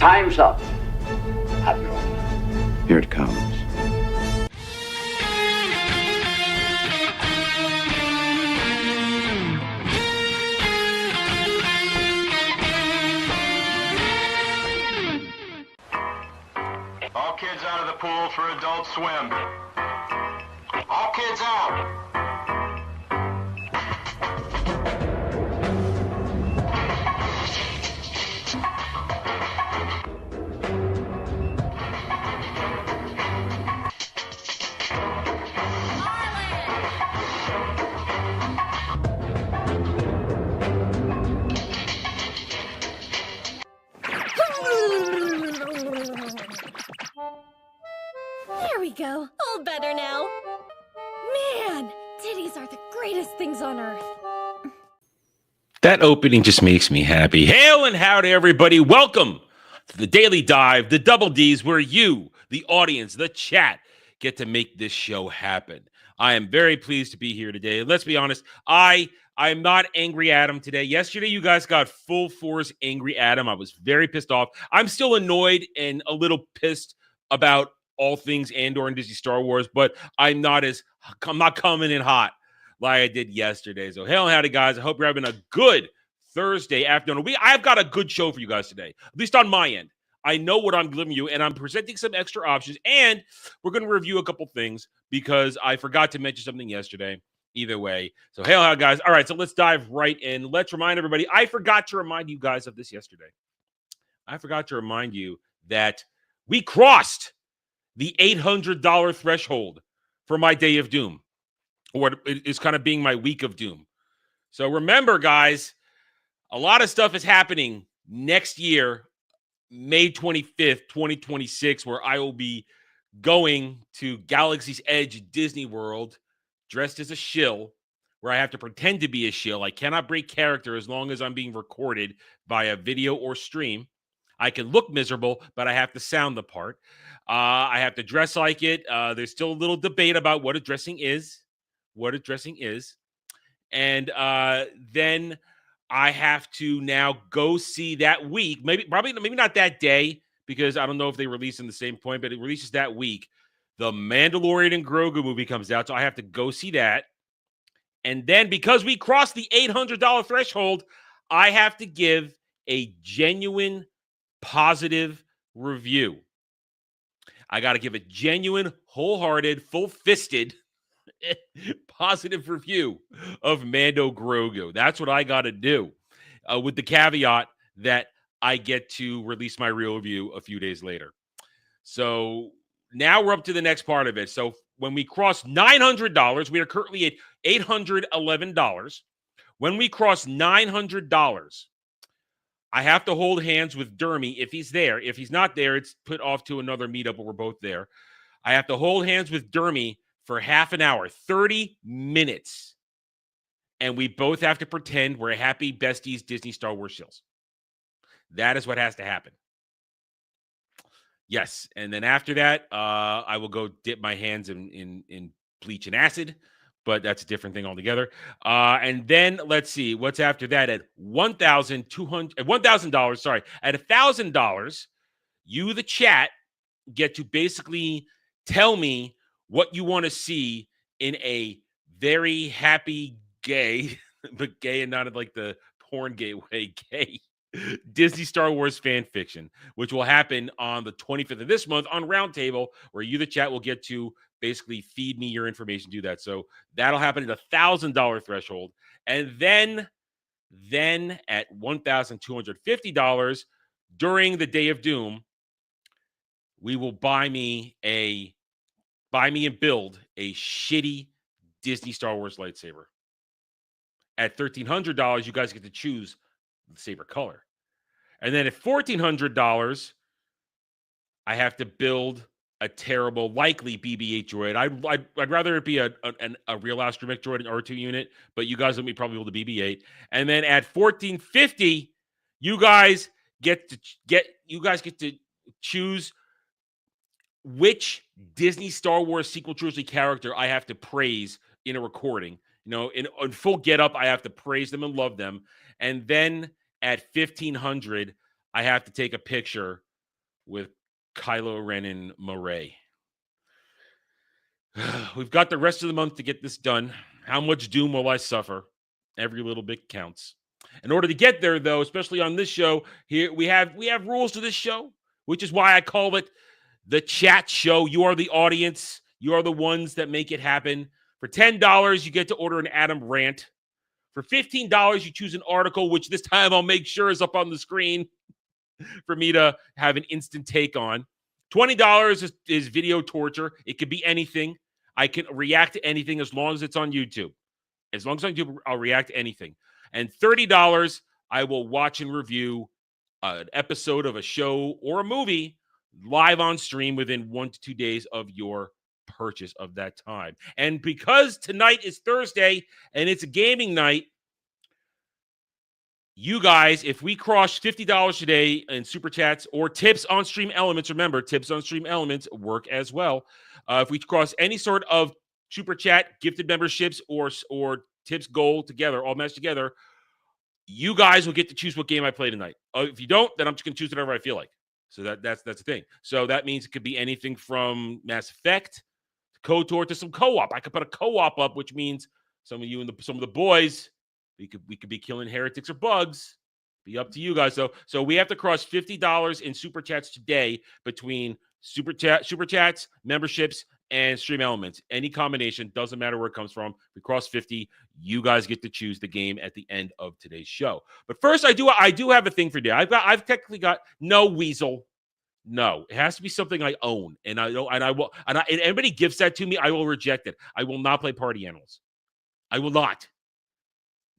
Time's up, Admiral. Here it comes. All kids out of the pool for Adult Swim. All kids out. There we go. All better now. Man, titties are the greatest things on earth. That opening just makes me happy. Hail and howdy, everybody. Welcome to the Daily Dive, the Double Ds, where you, the audience, the chat, get to make this show happen. I am very pleased to be here today. Let's be honest, I'm not Angry Adam today. Yesterday, you guys got full force Angry Adam. I was very pissed off. I'm still annoyed and a little pissed about all things Andor and Disney Star Wars, but I'm not coming in hot like I did yesterday. So hail and howdy, guys. I hope you're having a good Thursday afternoon. I've got a good show for you guys today, at least on my end. I know what I'm giving you, and I'm presenting some extra options, and we're going to review a couple things because I forgot to mention something yesterday. Either way. So hail and howdy, guys. All right, so let's dive right in. Let's remind everybody. I forgot to remind you guys of this yesterday. I forgot to remind you that we crossed the $800 threshold for my Day of Doom, or it is kind of being my week of doom. So remember, guys, a lot of stuff is happening next year, May 25th, 2026, where I will be going to Galaxy's Edge Disney World dressed as a shill, where I have to pretend to be a shill. I cannot break character as long as I'm being recorded via video or stream. I can look miserable, but I have to sound the part. I have to dress like it. There's still a little debate about what a dressing is. And then I have to now go see that week. Maybe not that day, because I don't know if they release in the same point, but it releases that week. The Mandalorian and Grogu movie comes out, so I have to go see that. And then because we crossed the $800 threshold, I have to give a genuine positive review. I got to give a genuine, wholehearted, full-fisted positive review of Mando Grogu. That's what I got to do, with the caveat that I get to release my real review a few days later. So now we're up to the next part of it. So when we cross $900, we are currently at $811. When we cross $900, I have to hold hands with Dermy if he's there. If he's not there, it's put off to another meetup where we're both there. I have to hold hands with Dermy for half an hour, 30 minutes. And we both have to pretend we're happy besties Disney Star Wars shills. That is what has to happen. Yes. And then after that, I will go dip my hands in bleach and acid. But that's a different thing altogether. And then let's see what's after that at $1,000. Sorry, at $1,000, you, the chat, get to basically tell me what you want to see in a very happy gay, but gay and not like the porn gay way, gay Disney Star Wars fan fiction, which will happen on the 25th of this month on Roundtable, where you, the chat, will get to basically feed me your information, do that. So that'll happen at $1,000 threshold. And then at $1,250 during the Day of Doom, we will buy me and build a shitty Disney Star Wars lightsaber. At $1,300, you guys get to choose the saber color. And then at $1,400, I have to build a terrible, likely BB-8 droid. I'd rather it be a real astromech droid, an R2 unit, but you guys let me probably build a BB-8. And then at $1,450, you guys get to choose which Disney Star Wars sequel trilogy character I have to praise in a recording. You know, in full get-up, I have to praise them and love them. And then at $1,500, I have to take a picture with Kylo Ren and Moray. We've got the rest of the month to get this done. How much doom will I suffer? Every little bit counts. In order to get there, though, especially on this show, here we have rules to this show, which is why I call it the chat show. You are the audience. You are the ones that make it happen. For $10, you get to order an Adam rant. For $15, you choose an article, which this time I'll make sure is up on the screen for me to have an instant take on. $20 is video torture. It could be anything. I can react to anything as long as it's on YouTube. As long as I do, I'll react to anything. And $30, I will watch and review an episode of a show or a movie live on stream within 1 to 2 days of your purchase of that time. And because tonight is Thursday and it's a gaming night, you guys, if we cross $50 today in super chats or tips on stream elements, remember, tips on stream elements work as well. If we cross any sort of super chat, gifted memberships, or tips goal together, all matched together, you guys will get to choose what game I play tonight. If you don't, then I'm just going to choose whatever I feel like. So that's the thing. So that means it could be anything from Mass Effect to KOTOR to some co-op. I could put a co-op up, which means some of you and some of the boys, we could be killing heretics or bugs. Be up to you guys. So we have to cross $50 in super chats today between super chats, memberships, and stream elements. Any combination, doesn't matter where it comes from. If we cross 50, you guys get to choose the game at the end of today's show. But first, I do have a thing for you. I've technically got no weasel. No, it has to be something I own, and I don't. And anybody gives that to me, I will reject it. I will not play Party Animals. I will not.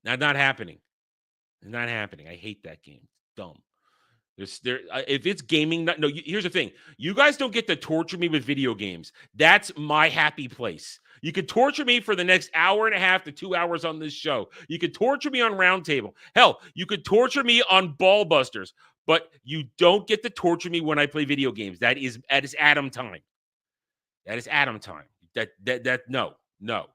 That's not happening. It's not happening. I hate that game. It's dumb. If it's gaming, here's the thing. You guys don't get to torture me with video games. That's my happy place. You could torture me for the next hour and a half to 2 hours on this show. You could torture me on Roundtable. Hell, you could torture me on Ball Busters, but you don't get to torture me when I play video games. That is Adam time. That is Adam time. No.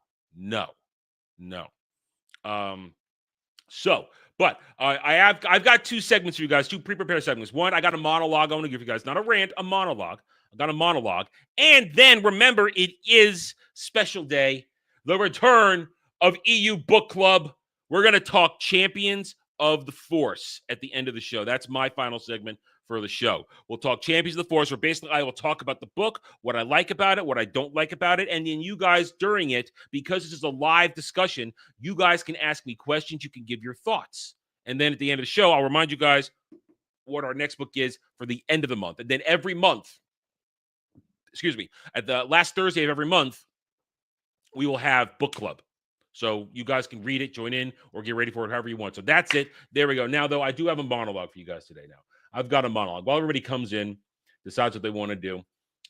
But I've got two segments for you guys, two pre-prepared segments. One, I got a monologue I want to give you guys, not a rant, a monologue. I got a monologue. And then remember, it is special day, the return of EU Book Club. We're going to talk Champions of the Force at the end of the show. That's my final segment for the show. We'll talk Champions of the Force, where basically I will talk about the book, what I like about it, what I don't like about it, and then you guys during it, because this is a live discussion, you guys can ask me questions, you can give your thoughts. And then at the end of the show, I'll remind you guys what our next book is for the end of the month. And then every month, at the last Thursday of every month, we will have book club. So you guys can read it, join in, or get ready for it however you want. So that's it. There we go. Now, though, I do have a monologue for you guys today now. I've got a monologue. While everybody comes in, decides what they want to do,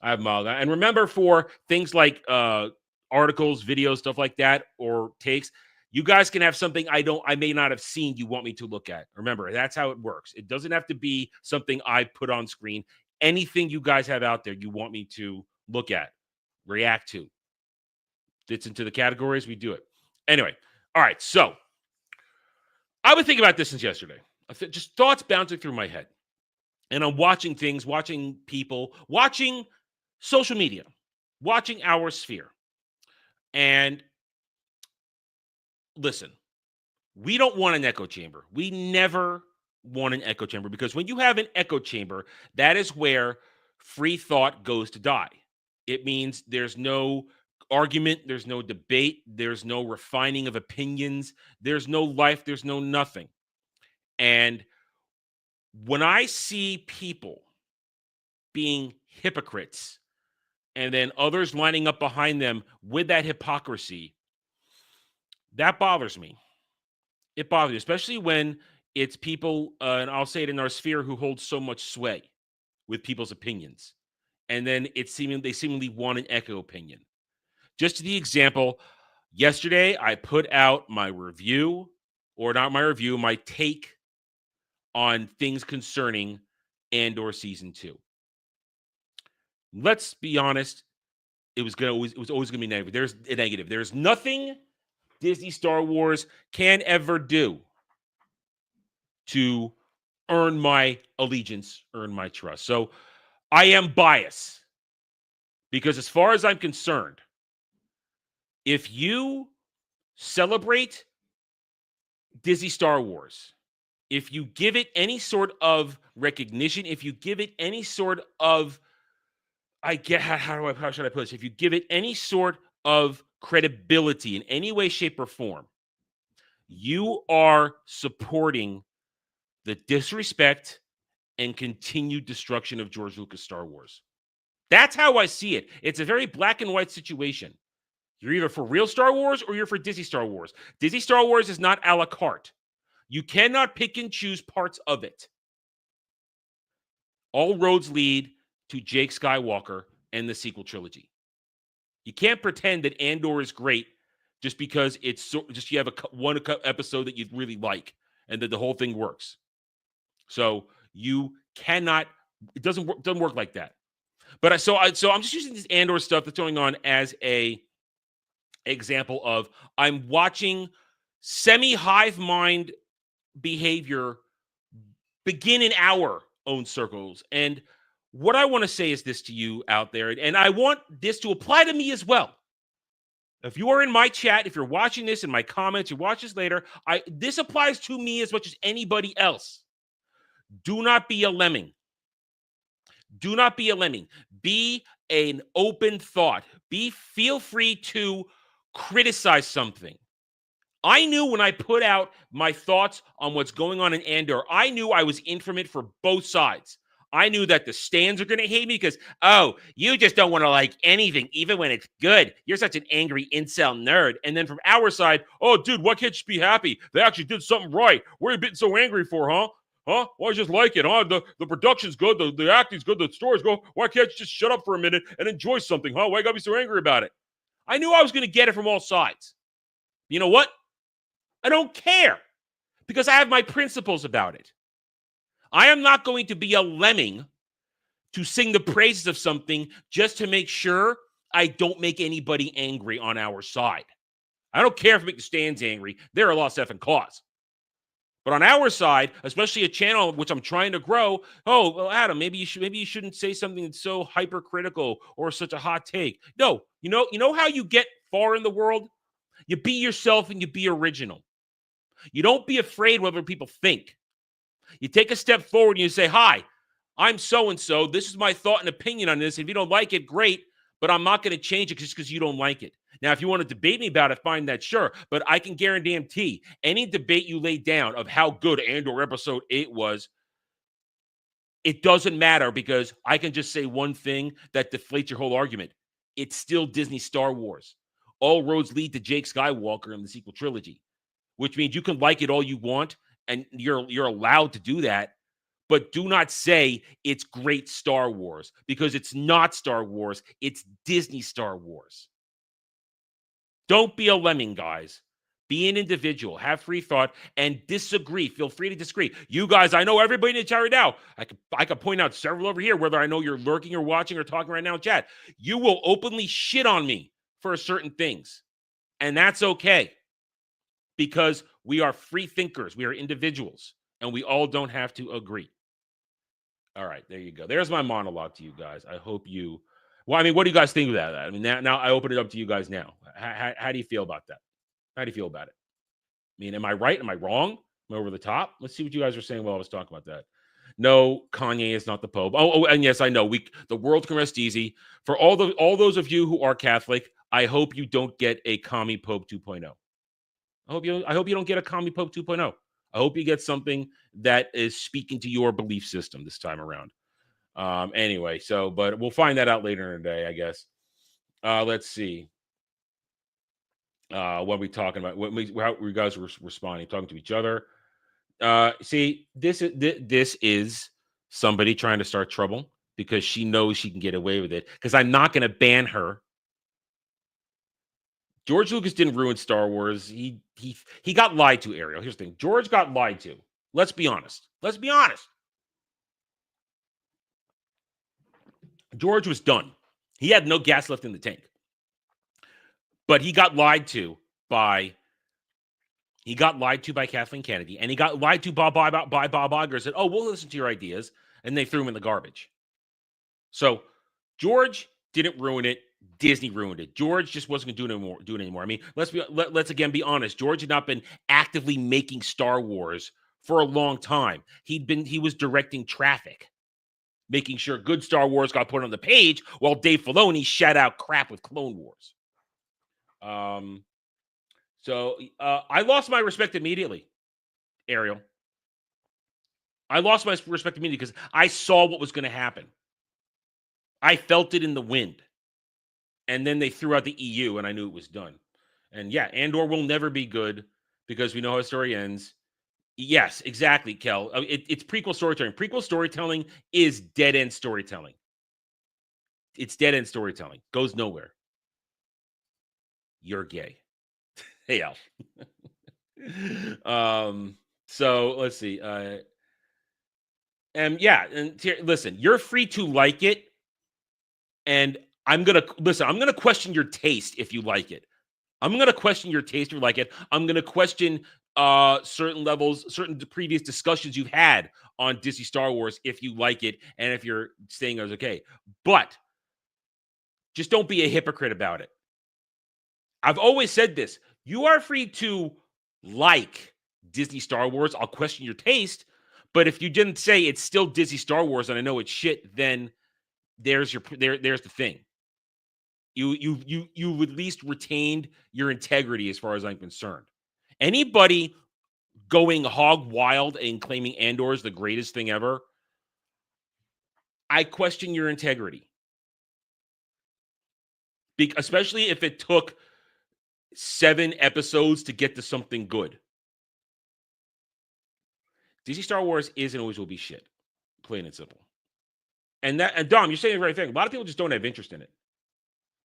I have a monologue. And remember, for things like articles, videos, stuff like that, or takes, you guys can have something I may not have seen you want me to look at. Remember, that's how it works. It doesn't have to be something I put on screen. Anything you guys have out there you want me to look at, react to, fits into the categories, we do it. Anyway, all right, so I've been thinking about this since yesterday. Just thoughts bouncing through my head. And I'm watching things, watching people, watching social media, watching our sphere. And listen, we don't want an echo chamber. We never want an echo chamber, because when you have an echo chamber, that is where free thought goes to die. It means there's no argument, there's no debate, there's no refining of opinions, there's no life, there's no nothing. And when I see people being hypocrites and then others lining up behind them with that hypocrisy, that bothers me. It bothers me, especially when it's people, and I'll say it in our sphere, who hold so much sway with people's opinions. And then they seemingly want an echo opinion. Just to the example, yesterday I put out my review, or not my review, my take on things concerning Andor Season 2. Let's be honest, it was always going to be negative. There's a negative. There's nothing Disney Star Wars can ever do to earn my allegiance, earn my trust. So I am biased because as far as I'm concerned, if you celebrate Disney Star Wars, if you give it any sort of recognition, if you give it any sort of, how should I put this? If you give it any sort of credibility in any way, shape, or form, you are supporting the disrespect and continued destruction of George Lucas Star Wars. That's how I see it. It's a very black and white situation. You're either for real Star Wars or you're for Disney Star Wars. Disney Star Wars is not a la carte. You cannot pick and choose parts of it. All roads lead to Jake Skywalker and the sequel trilogy. You can't pretend that Andor is great just because it's just you have one episode that you really like and that the whole thing works. So you cannot. It doesn't work like that. But I'm just using this Andor stuff that's going on as a example of I'm watching semi-hive mind behavior begin in our own circles. And what I want to say is this to you out there, and I want this to apply to me as well. If you are in my chat, if you're watching this in my comments, you watch this later, this applies to me as much as anybody else. Do not be a lemming. Do not be a lemming. Be an open thought. Feel free to criticize something. I knew when I put out my thoughts on what's going on in Andor, I knew I was in from it for both sides. I knew that the stands are going to hate me because, oh, you just don't want to like anything, even when it's good. You're such an angry incel nerd. And then from our side, oh, dude, why can't you be happy? They actually did something right. What are you being so angry for, huh? Huh? Why just like it? Huh? The production's good. The acting's good. The story's good. Why can't you just shut up for a minute and enjoy something, huh? Why you got to be so angry about it? I knew I was going to get it from all sides. You know what? I don't care because I have my principles about it. I am not going to be a lemming to sing the praises of something just to make sure I don't make anybody angry on our side. I don't care if I make the stands angry. They're a lost effing cause. But on our side, especially a channel which I'm trying to grow, oh, well, Adam, maybe you shouldn't say something that's so hypercritical or such a hot take. No, you know how you get far in the world? You be yourself and you be original. You don't be afraid what other people think. You take a step forward and you say, hi, I'm so-and-so. This is my thought and opinion on this. If you don't like it, great, but I'm not going to change it just because you don't like it. Now, if you want to debate me about it, fine, that's sure. But I can guarantee any debate you lay down of how good Andor Episode 8 was, it doesn't matter because I can just say one thing that deflates your whole argument. It's still Disney Star Wars. All roads lead to Jake Skywalker in the sequel trilogy, which means you can like it all you want, and you're allowed to do that. But do not say it's great Star Wars because it's not Star Wars. It's Disney Star Wars. Don't be a lemming, guys. Be an individual. Have free thought and disagree. Feel free to disagree. You guys, I know everybody in the chat right now. I could point out several over here, whether I know you're lurking or watching or talking right now in chat. You will openly shit on me for certain things. And that's okay. Because we are free thinkers. We are individuals. And we all don't have to agree. All right, there you go. There's my monologue to you guys. I hope you... Well, I mean, what do you guys think of that? I mean, now I open it up to you guys now. How do you feel about that? How do you feel about it? I mean, am I right? Am I wrong? Am I over the top? Let's see what you guys were saying while I was talking about that. No, Kanye is not the Pope. Oh, and yes, I know. The world can rest easy. For all those of you who are Catholic, I hope you don't get a Commie Pope 2.0. I hope you don't get a Commie Pope 2.0. I hope you get something that is speaking to your belief system this time around. Anyway, but we'll find that out later in the day, I guess. Let's see. What are we talking about? How you guys were responding, talking to each other. See, this is somebody trying to start trouble because she knows she can get away with it. Because I'm not going to ban her. George Lucas didn't ruin Star Wars. He got lied to, Ariel. Here's the thing. George got lied to. Let's be honest. George was done. He had no gas left in the tank. But he got lied to by Kathleen Kennedy, and he got lied to by Bob Iger. Said, "Oh, we'll listen to your ideas," and they threw him in the garbage. So George didn't ruin it. Disney ruined it. George just wasn't going to do it anymore. I mean, let's again be honest. George had not been actively making Star Wars for a long time. He was directing traffic, making sure good Star Wars got put on the page, while Dave Filoni shat out crap with Clone Wars. So I lost my respect immediately, Ariel. I lost my respect immediately because I saw what was going to happen. I felt it in the wind. And then they threw out the EU, and I knew it was done. And yeah, Andor will never be good because we know how the story ends. Yes, exactly, Kel. It's prequel storytelling. Prequel storytelling is dead-end storytelling. It's dead-end storytelling. Goes nowhere. You're gay. Hey, Al. So let's see. Listen, you're free to like it, and I'm gonna question your taste if you like it. I'm gonna question your taste if you like it. I'm gonna question certain levels, certain previous discussions you've had on Disney Star Wars if you like it, and if you're saying it was okay. But just don't be a hypocrite about it. I've always said this. You are free to like Disney Star Wars. I'll question your taste. But if you didn't say it's still Disney Star Wars and I know it's shit, then there's the thing. You at least retained your integrity as far as I'm concerned. Anybody going hog wild and claiming Andor is the greatest thing ever, I question your integrity. Especially if it took 7 episodes to get to something good. Disney Star Wars is and always will be shit. Plain and simple. And Dom, you're saying the right thing. A lot of people just don't have interest in it.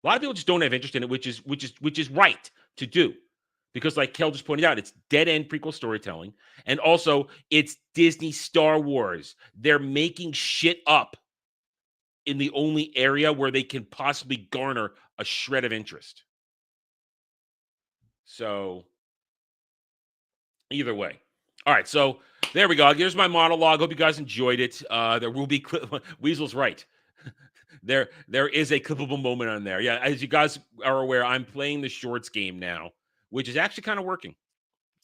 A lot of people just don't have interest in it, which is right to do. Because like Kel just pointed out, it's dead-end prequel storytelling. And also, it's Disney Star Wars. They're making shit up in the only area where they can possibly garner a shred of interest. So, either way. All right, so there we go. Here's my monologue. Hope you guys enjoyed it. There will be Weasel's right. There is a clippable moment on there. Yeah, as you guys are aware, I'm playing the shorts game now, which is actually kind of working.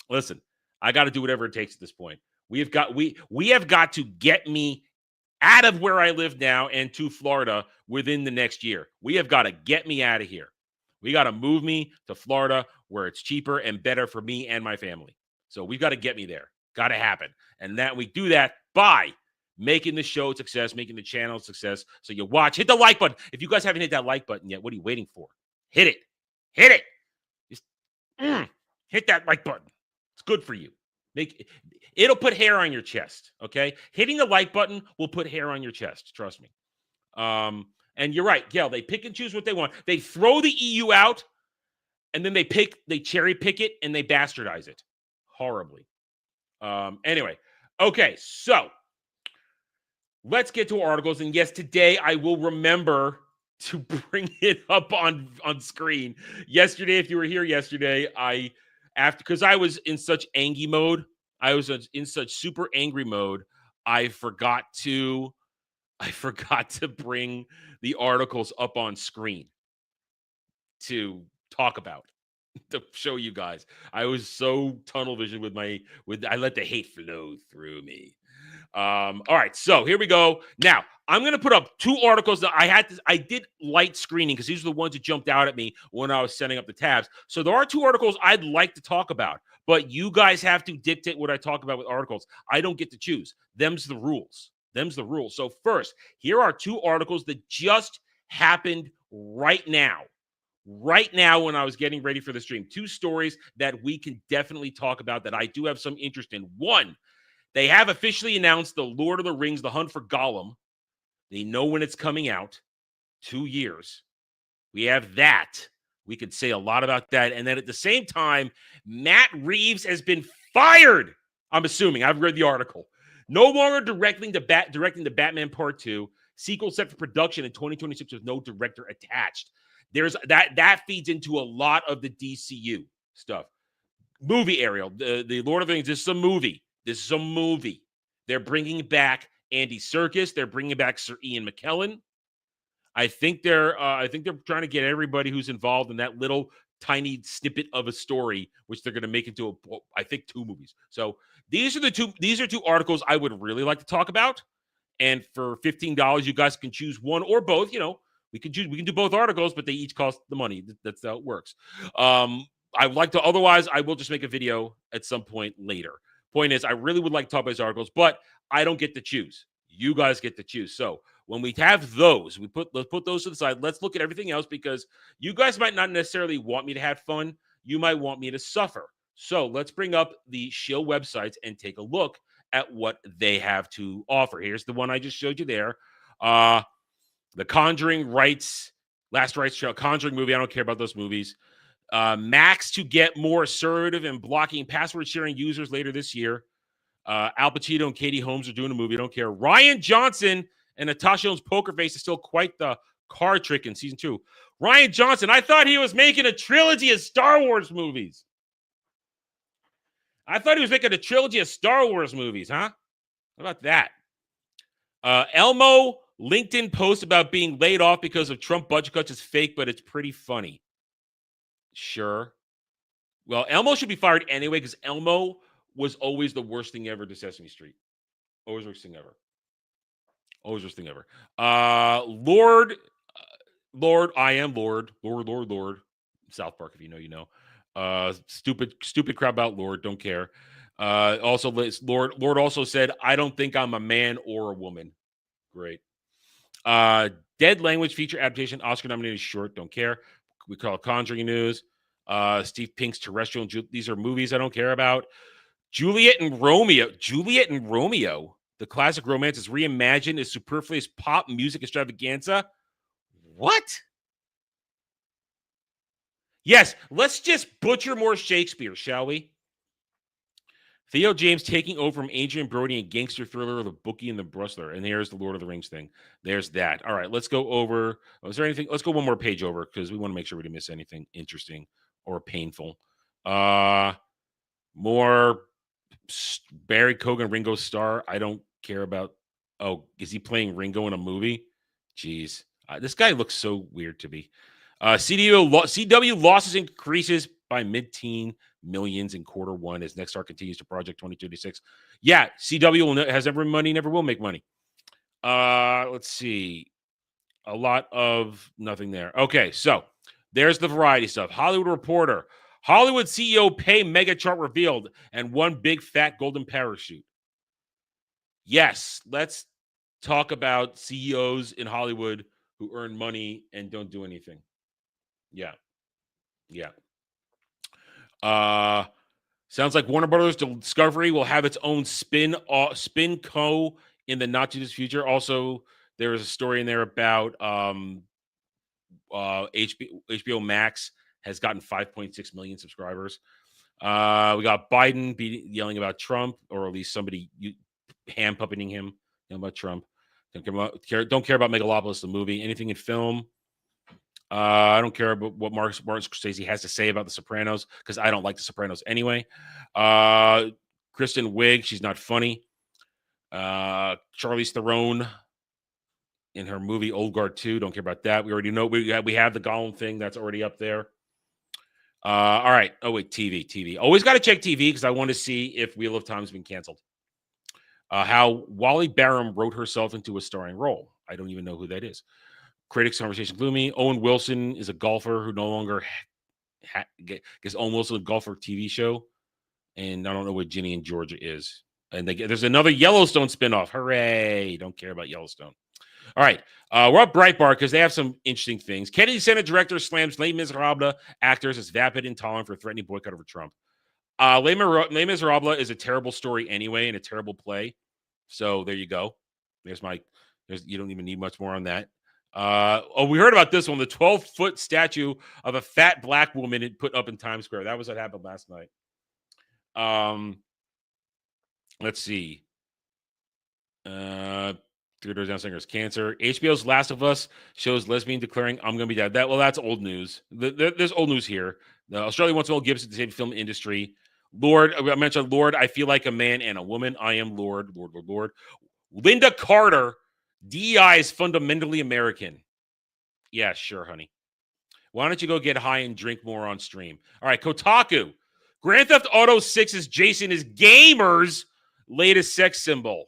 Listen, I got to do whatever it takes at this point. We have got to get me out of where I live now and to Florida within the next year. We have got to get me out of here. We got to move me to Florida where it's cheaper and better for me and my family. So we've got to get me there. Got to happen. And that we do that by making the show a success, making the channel a success. So you watch, hit the like button. If you guys haven't hit that like button yet, what are you waiting for? Hit it. Hit it. Just hit that like button. It's good for you. It'll put hair on your chest, okay? Hitting the like button will put hair on your chest. Trust me. And you're right, Gail. They pick and choose what they want. They throw the EU out, and then they cherry pick it, and they bastardize it horribly. Anyway, okay, so let's get to articles. And yes, today I will remember to bring it up on screen. Yesterday, if you were here yesterday, because I was in such angry mode, I was in such super angry mode, I forgot to bring the articles up on screen to talk about, to show you guys. I was so tunnel vision I let the hate flow through me. All right, so here we go. Now, I'm going to put up 2 articles that I did light screening because these are the ones that jumped out at me when I was setting up the tabs. So there are 2 articles I'd like to talk about, but you guys have to dictate what I talk about with articles. I don't get to choose. Them's the rules. So first, here are 2 articles that just happened right now. Right now, when I was getting ready for the stream, 2 stories that we can definitely talk about that I do have some interest in. One, they have officially announced the Lord of the Rings, The Hunt for Gollum. They know when it's coming out. 2 years. We have that. We could say a lot about that. And then at the same time, Matt Reeves has been fired. I'm assuming. I've read the article. No longer directing the Batman Part 2. Sequel set for production in 2026 with no director attached. There's that feeds into a lot of the DCU stuff. Movie, Ariel. The Lord of the Rings. This is a movie. They're bringing back Andy Serkis. They're bringing back Sir Ian McKellen. I think they're trying to get everybody who's involved in that little tiny snippet of a story, which they're going to make into I think 2 movies. So these are two articles I would really like to talk about. And for $15, you guys can choose one or both. We can do both articles, but they each cost the money. That's how it works. I would like to. Otherwise, I will just make a video at some point later. Point is, I really would like to talk about these articles, but I don't get to choose. You guys get to choose. So when we have those, let's put those to the side. Let's look at everything else because you guys might not necessarily want me to have fun. You might want me to suffer. So let's bring up the shill websites and take a look at what they have to offer. Here's the one I just showed you there. The Conjuring Last Rites Show, Conjuring movie. I don't care about those movies. Max to get more assertive and blocking password sharing users later this year. Al Pacino and Katie Holmes are doing a movie. I don't care. Ryan Johnson and Natasha Lyonne's poker face is still quite the card trick in season 2. Ryan Johnson, I thought he was making a trilogy of Star Wars movies. Huh? How about that? Elmo LinkedIn post about being laid off because of Trump budget cuts is fake, but it's pretty funny. Sure. Well, Elmo should be fired anyway because Elmo was always the worst thing ever to Sesame Street. Always worst thing ever. Lord, I am Lord. Lord. South Park, if you know, you know. Stupid crap about Lord. Don't care. Also, Lord also said, I don't think I'm a man or a woman. Great. Dead Language feature adaptation, Oscar-nominated short. Don't care. We call it Conjuring News. Steve Pink's Terrestrial. These are movies I don't care about. Juliet and Romeo. The classic romance is reimagined as superfluous pop music extravaganza. What? Yes, let's just butcher more Shakespeare, shall we? Theo James taking over from Adrian Brody in gangster thriller The Bookie and the Brustler. And here's the Lord of the Rings thing. There's that. All right, let's go over. Is there anything? Let's go one more page over because we want to make sure we didn't miss anything interesting or painful. More Barry Keoghan, Ringo Starr. I don't care about. Oh, is he playing Ringo in a movie? Jeez. This guy looks so weird to me. CW losses increases by mid-teen millions in Q1 as Nexstar continues to Project 2026. Yeah, CW has never money, never will make money. Let's see. A lot of nothing there. Okay, so there's the variety stuff. Hollywood Reporter. Hollywood CEO pay mega chart revealed and one big fat golden parachute. Yes, let's talk about CEOs in Hollywood who earn money and don't do anything. Yeah. Sounds like Warner Brothers Discovery will have its own spin co in the not too distant future. Also, there is a story in there about HBO Max has gotten 5.6 million subscribers. We got Biden yelling about Trump, or at least somebody hand puppeting him about Trump. Don't care about Megalopolis, the movie. Anything in film. I don't care about what Martin Scorsese has to say about The Sopranos because I don't like The Sopranos anyway. Kristen Wiig, she's not funny. Charlize Theron in her movie Old Guard 2, don't care about that. We already know we have the Gollum thing that's already up there. All right. Oh wait, TV. Always got to check TV because I want to see if Wheel of Time's been canceled. How Wally Barham wrote herself into a starring role. I don't even know who that is. Critics conversation gloomy. Owen Wilson is a golfer who no longer gets Owen Wilson a golfer TV show, and I don't know what Ginny and Georgia is. And there's another Yellowstone spinoff. Hooray! Don't care about Yellowstone. All right, we're up Breitbart because they have some interesting things. Kennedy Center director slams Les Miserables actors as vapid intolerant for threatening boycott over Trump. Les Miserables is a terrible story anyway and a terrible play. So there you go. You don't even need much more on that. We heard about this one, the 12-foot statue of a fat black woman put up in Times Square. That was what happened last night. Let's see. Three Doors Down Singer's cancer. HBO's Last of Us shows lesbian declaring, I'm going to be dead. That's old news. There's old news here. Australia wants Mel Gibson to save the film industry. Lord, I mentioned Lord, I feel like a man and a woman. I am Lord. Linda Carter. DEI is fundamentally American. Yeah, sure, honey. Why don't you go get high and drink more on stream? All right, Kotaku. Grand Theft Auto 6 is Jason is gamers' latest sex symbol.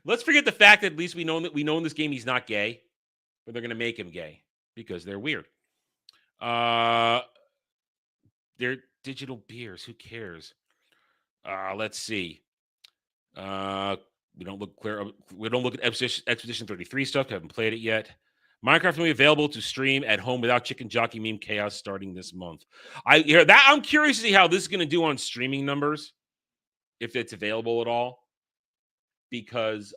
Let's forget the fact that at least we know in this game he's not gay, but they're going to make him gay because they're weird. They're digital beers. Who cares? Let's see. We don't look clear. We don't look at Expedition 33 stuff. Haven't played it yet. Minecraft will be available to stream at home without chicken jockey meme chaos starting this month. I'm curious to see how this is going to do on streaming numbers, if it's available at all. Because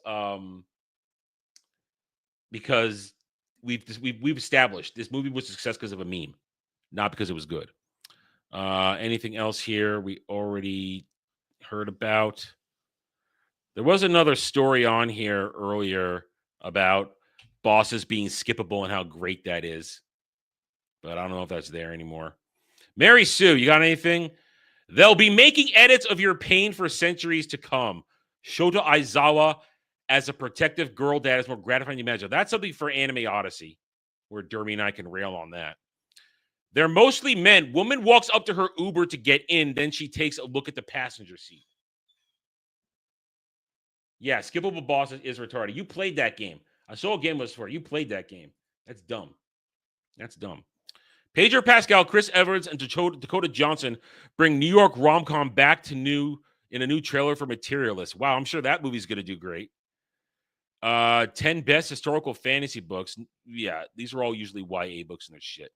we've established this movie was a success because of a meme, not because it was good. Anything else here we already heard about? There was another story on here earlier about bosses being skippable and how great that is, but I don't know if that's there anymore. Mary Sue, you got anything? They'll be making edits of your pain for centuries to come. Shota Aizawa as a protective girl dad is more gratifying than you imagine. That's something for Anime Odyssey, where Dermy and I can rail on that. They're mostly men. Woman walks up to her Uber to get in, then she takes a look at the passenger seat. Yeah, skippable bosses is retarded. You played that game. I saw a game was for you played that game. That's dumb. That's dumb. Pedro Pascal, Chris Evans, and Dakota Johnson bring New York rom-com back to in a new trailer for Materialist. Wow, I'm sure that movie's going to do great. 10 best historical fantasy books. Yeah, these are all usually YA books and their shit.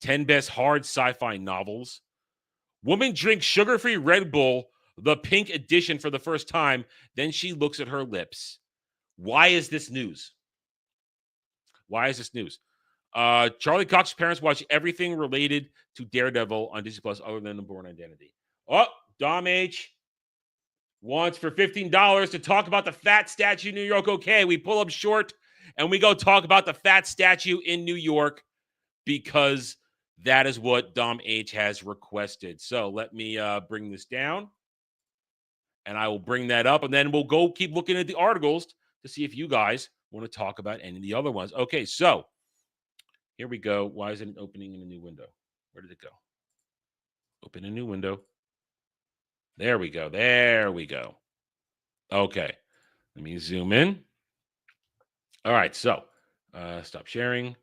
10 best hard sci-fi novels. Woman drinks sugar-free Red Bull, the pink edition, for the first time. Then she looks at her lips. Why is this news? Why is this news? Charlie Cox's parents watch everything related to Daredevil on Disney Plus other than The Bourne Identity. Oh, Dom H wants for $15 to talk about the fat statue in New York. Okay, we pull up short and we go talk about the fat statue in New York because that is what Dom H has requested. So let me bring this down and I will bring that up and then we'll go keep looking at the articles to see if you guys want to talk about any of the other ones. Okay, so here we go. Why is it opening in a new window? Where did it go? Open a new window. There we go. There we go. Okay. Let me zoom in. All right. So stop sharing,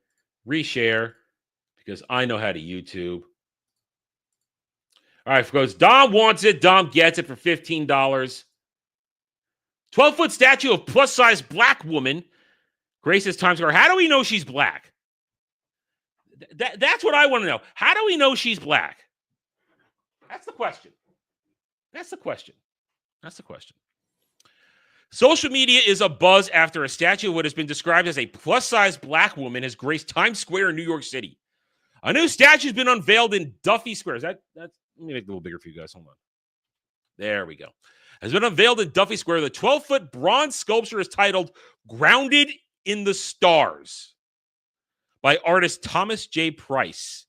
reshare, because I know how to YouTube. All right, folks. Dom wants it. Dom gets it for $15. 12-foot statue of plus-size black woman graces Times Square. How do we know she's black? That's what I want to know. How do we know she's black? That's the question. That's the question. That's the question. Social media is abuzz after a statue of what has been described as a plus-size black woman has graced Times Square in New York City. A new statue has been unveiled in Duffy Square. Let me make it a little bigger for you guys. Hold on. There we go. Has been unveiled in Duffy Square. The 12-foot bronze sculpture is titled Grounded in the Stars by artist Thomas J. Price.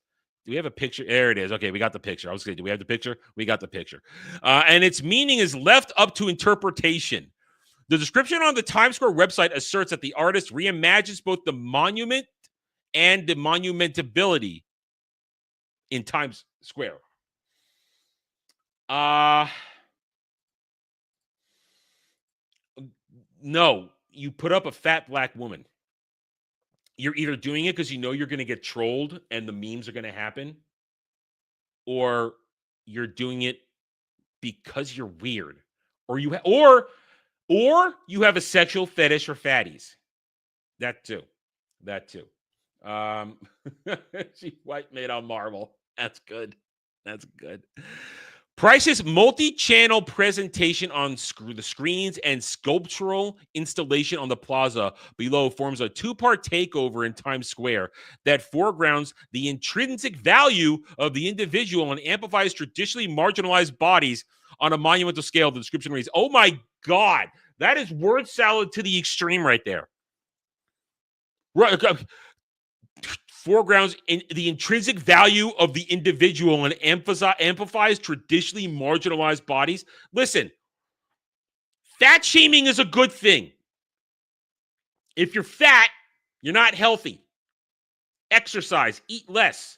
Do we have a picture? There it is. Okay, we got the picture. I was going to do we have the picture? We got the picture. And its meaning is left up to interpretation. The description on the Times Square website asserts that the artist reimagines both the monument and the monumentability in Times Square. No, you put up a fat black woman. You're either doing it because you know you're going to get trolled and the memes are going to happen, or you're doing it because you're weird, or you have a sexual fetish for fatties. That too. She white made on marble. That's good. Price's multi-channel presentation on the screens and sculptural installation on the plaza below forms a two-part takeover in Times Square that foregrounds the intrinsic value of the individual and amplifies traditionally marginalized bodies on a monumental scale. The description reads, oh my God, that is word salad to the extreme right there. Right. Foregrounds in the intrinsic value of the individual and amplifies traditionally marginalized bodies. Listen, fat shaming is a good thing. If you're fat, you're not healthy. Exercise, eat less.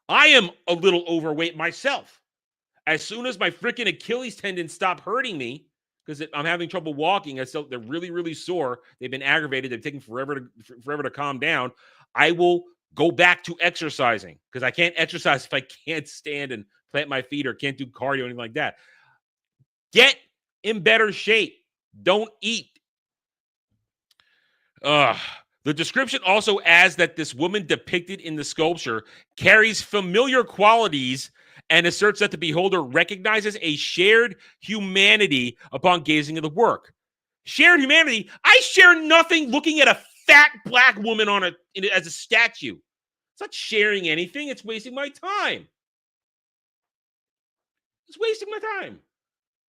I am a little overweight myself. As soon as my freaking Achilles tendon stopped hurting me, because I'm having trouble walking, they're really, really sore. They've been aggravated. They're taking forever to calm down. I will go back to exercising because I can't exercise if I can't stand and plant my feet or can't do cardio or anything like that. Get in better shape. Don't eat. The description also adds that this woman depicted in the sculpture carries familiar qualities and asserts that the beholder recognizes a shared humanity upon gazing at the work. Shared humanity? I share nothing looking at a fat black woman as a statue. It's not sharing anything. It's wasting my time. It's wasting my time.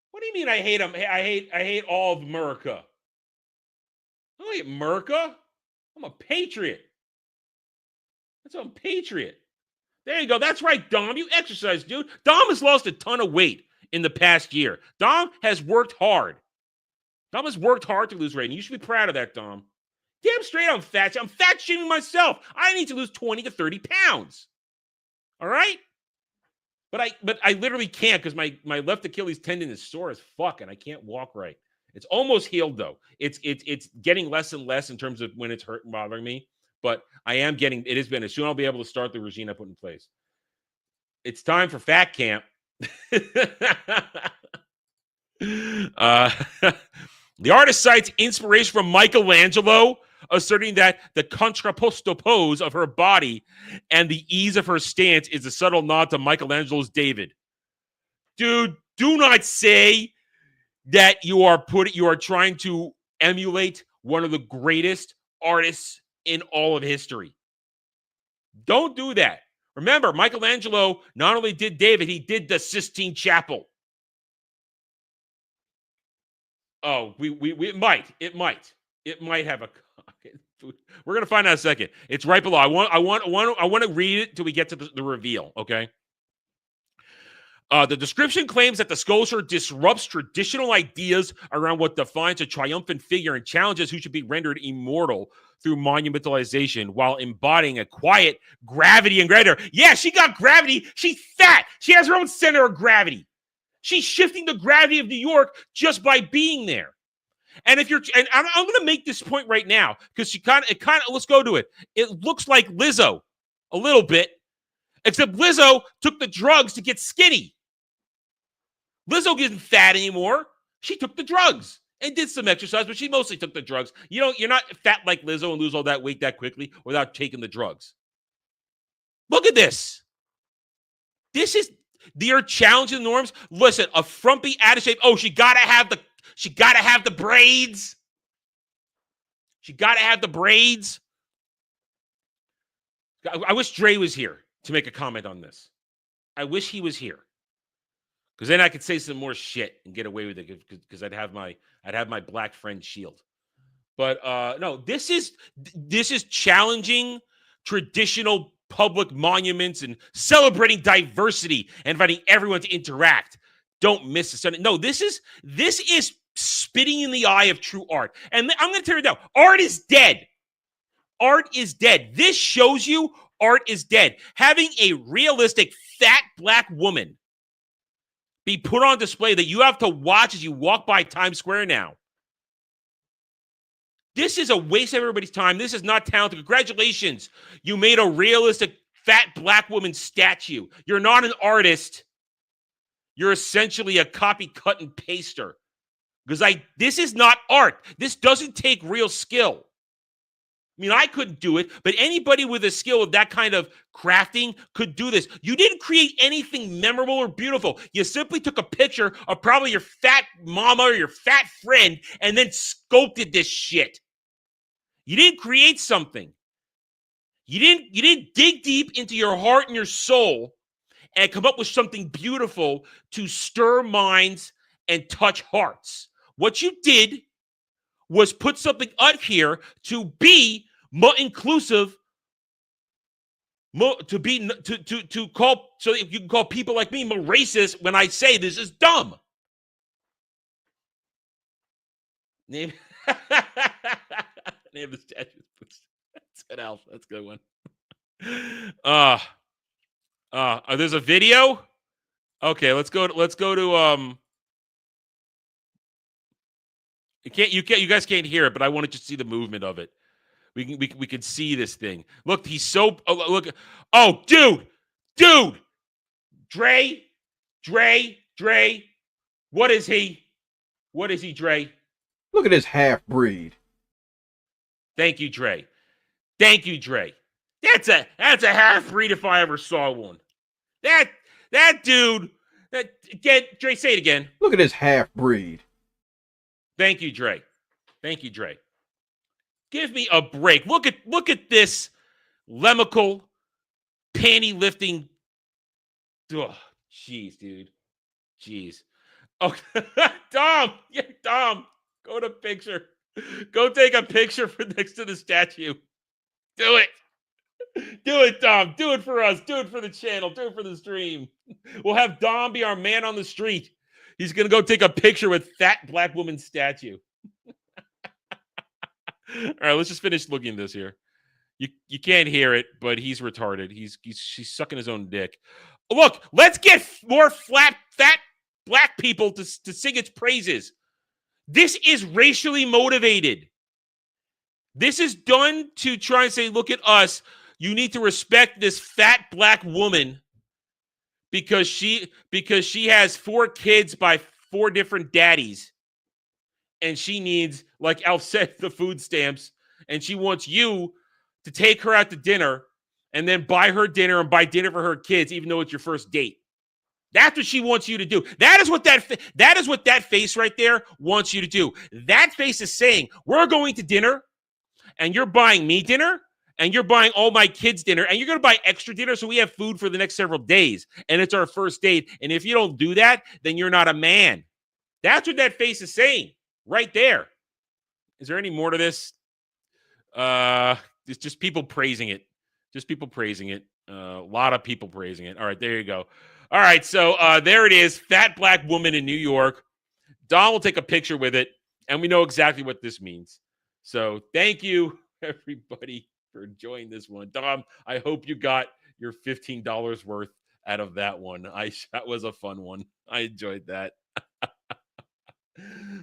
What do you mean I hate them? I hate all of America. I don't hate America. I'm a patriot. I'm a patriot. There you go. That's right, Dom. You exercise, dude. Dom has lost a ton of weight in the past year. Dom has worked hard. Dom has worked hard to lose weight, and you should be proud of that, Dom. Damn straight I'm fat. I'm fat shaming myself. I need to lose 20 to 30 pounds. All right? But I literally can't because my left Achilles tendon is sore as fuck, and I can't walk right. It's almost healed, though. It's getting less and less in terms of when it's hurt and bothering me. But I am getting, it has been, as soon as I'll be able to start the regime I put in place. It's time for Fat Camp. The artist cites inspiration from Michelangelo, asserting that the contrapposto pose of her body and the ease of her stance is a subtle nod to Michelangelo's David. Dude, do not say that you are trying to emulate one of the greatest artists in all of history. Don't do that. Remember, Michelangelo not only did David, he did the Sistine Chapel. Oh, it might have a. We're gonna find out in a second. It's right below. I want to read it till we get to the reveal. Okay. The description claims that the sculpture disrupts traditional ideas around what defines a triumphant figure and challenges who should be rendered immortal through monumentalization while embodying a quiet gravity and grandeur. Yeah, she got gravity. She's fat. She has her own center of gravity. She's shifting the gravity of New York just by being there. And I'm going to make this point right now because let's go to it. It looks like Lizzo a little bit, except Lizzo took the drugs to get skinny. Lizzo isn't fat anymore. She took the drugs and did some exercise, but she mostly took the drugs. You're not fat like Lizzo and lose all that weight that quickly without taking the drugs. Look at this. They're challenging the norms. Listen, a frumpy, out of shape. Oh, she gotta have the braids. She gotta have the braids. I wish Dre was here to make a comment on this. I wish he was here. Because then I could say some more shit and get away with it because I'd have my black friend shield. But no, this is challenging traditional public monuments and celebrating diversity and inviting everyone to interact. Don't miss it. No, this is spitting in the eye of true art. And I'm going to tell you now, art is dead. Art is dead. This shows you art is dead. Having a realistic fat black woman be put on display that you have to watch as you walk by Times Square now. This is a waste of everybody's time. This is not talented. Congratulations. You made a realistic fat black woman statue. You're not an artist. You're essentially a copy, cut, and paster. Because this is not art. This doesn't take real skill. I mean, I couldn't do it, but anybody with a skill of that kind of crafting could do this. You didn't create anything memorable or beautiful. You simply took a picture of probably your fat mama or your fat friend and then sculpted this shit. You didn't create something. You didn't dig deep into your heart and your soul and come up with something beautiful to stir minds and touch hearts. What you did was put something up here to be more inclusive, to call, so that you can call people like me more racist when I say this is dumb. Name of the statue. That's an Alf. That's a good one. There's a video. Okay, let's go to you guys can't hear it, but I want to just see the movement of it. We can see this thing. Look, he's so look. Oh, dude. Dre. What is he? Dre? Look at this half-breed. Thank you, Dre. That's a half-breed if I ever saw one. That dude. Dre, say it again. Look at this half-breed. Thank you, Dre. Give me a break. Look at this lemical, panty lifting. Oh, jeez, dude. Jeez. Oh, Dom. Yeah, Dom. Go to picture. Go take a picture for next to the statue. Do it. Do it, Dom. Do it for us. Do it for the channel. Do it for the stream. We'll have Dom be our man on the street. He's going to go take a picture with fat black woman statue. All right, let's just finish looking at this here. You can't hear it, but he's retarded. She's sucking his own dick. Look, let's get more fat black people to sing its praises. This is racially motivated. This is done to try and say, look at us. You need to respect this fat black woman because she has 4 kids by 4 different daddies. And she needs, like Alf said, the food stamps. And she wants you to take her out to dinner and then buy her dinner and buy dinner for her kids, even though it's your first date. That's what she wants you to do. That is what that face right there wants you to do. That face is saying, we're going to dinner and you're buying me dinner and you're buying all my kids dinner and you're going to buy extra dinner so we have food for the next several days. And it's our first date. And if you don't do that, then you're not a man. That's what that face is saying right there. Is there any more to this? It's just people praising it. A lot of people praising it. All right, there you go. All right, so there it is. Fat black woman in New York. Don will take a picture with it, and we know exactly what this means. So thank you, everybody, for enjoying this one. Dom, I hope you got your $15 worth out of that one. That was a fun one. I enjoyed that.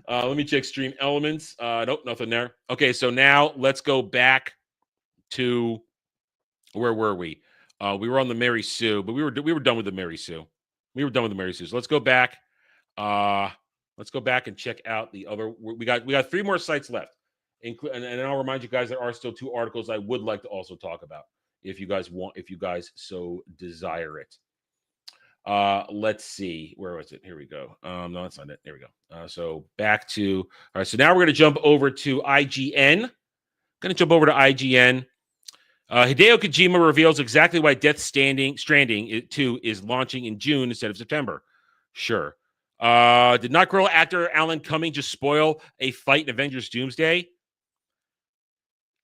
Let me check Stream Elements. Nope, nothing there. Okay, so now let's go back to where were we? We were on the Mary Sue, but we were done with the Mary Sue. So let's go back. Let's go back and check out the other. We got 3 more sites left, and I'll remind you guys there are still 2 articles I would like to also talk about if you guys so desire it. Let's see. Where was it? Here we go. No, that's not it. There we go. So back to, all right. So now we're going to jump over to IGN. Hideo Kojima reveals exactly why Death Stranding 2 is launching in June instead of September. Sure. Did not girl actor Alan Cumming just spoil a fight in Avengers Doomsday?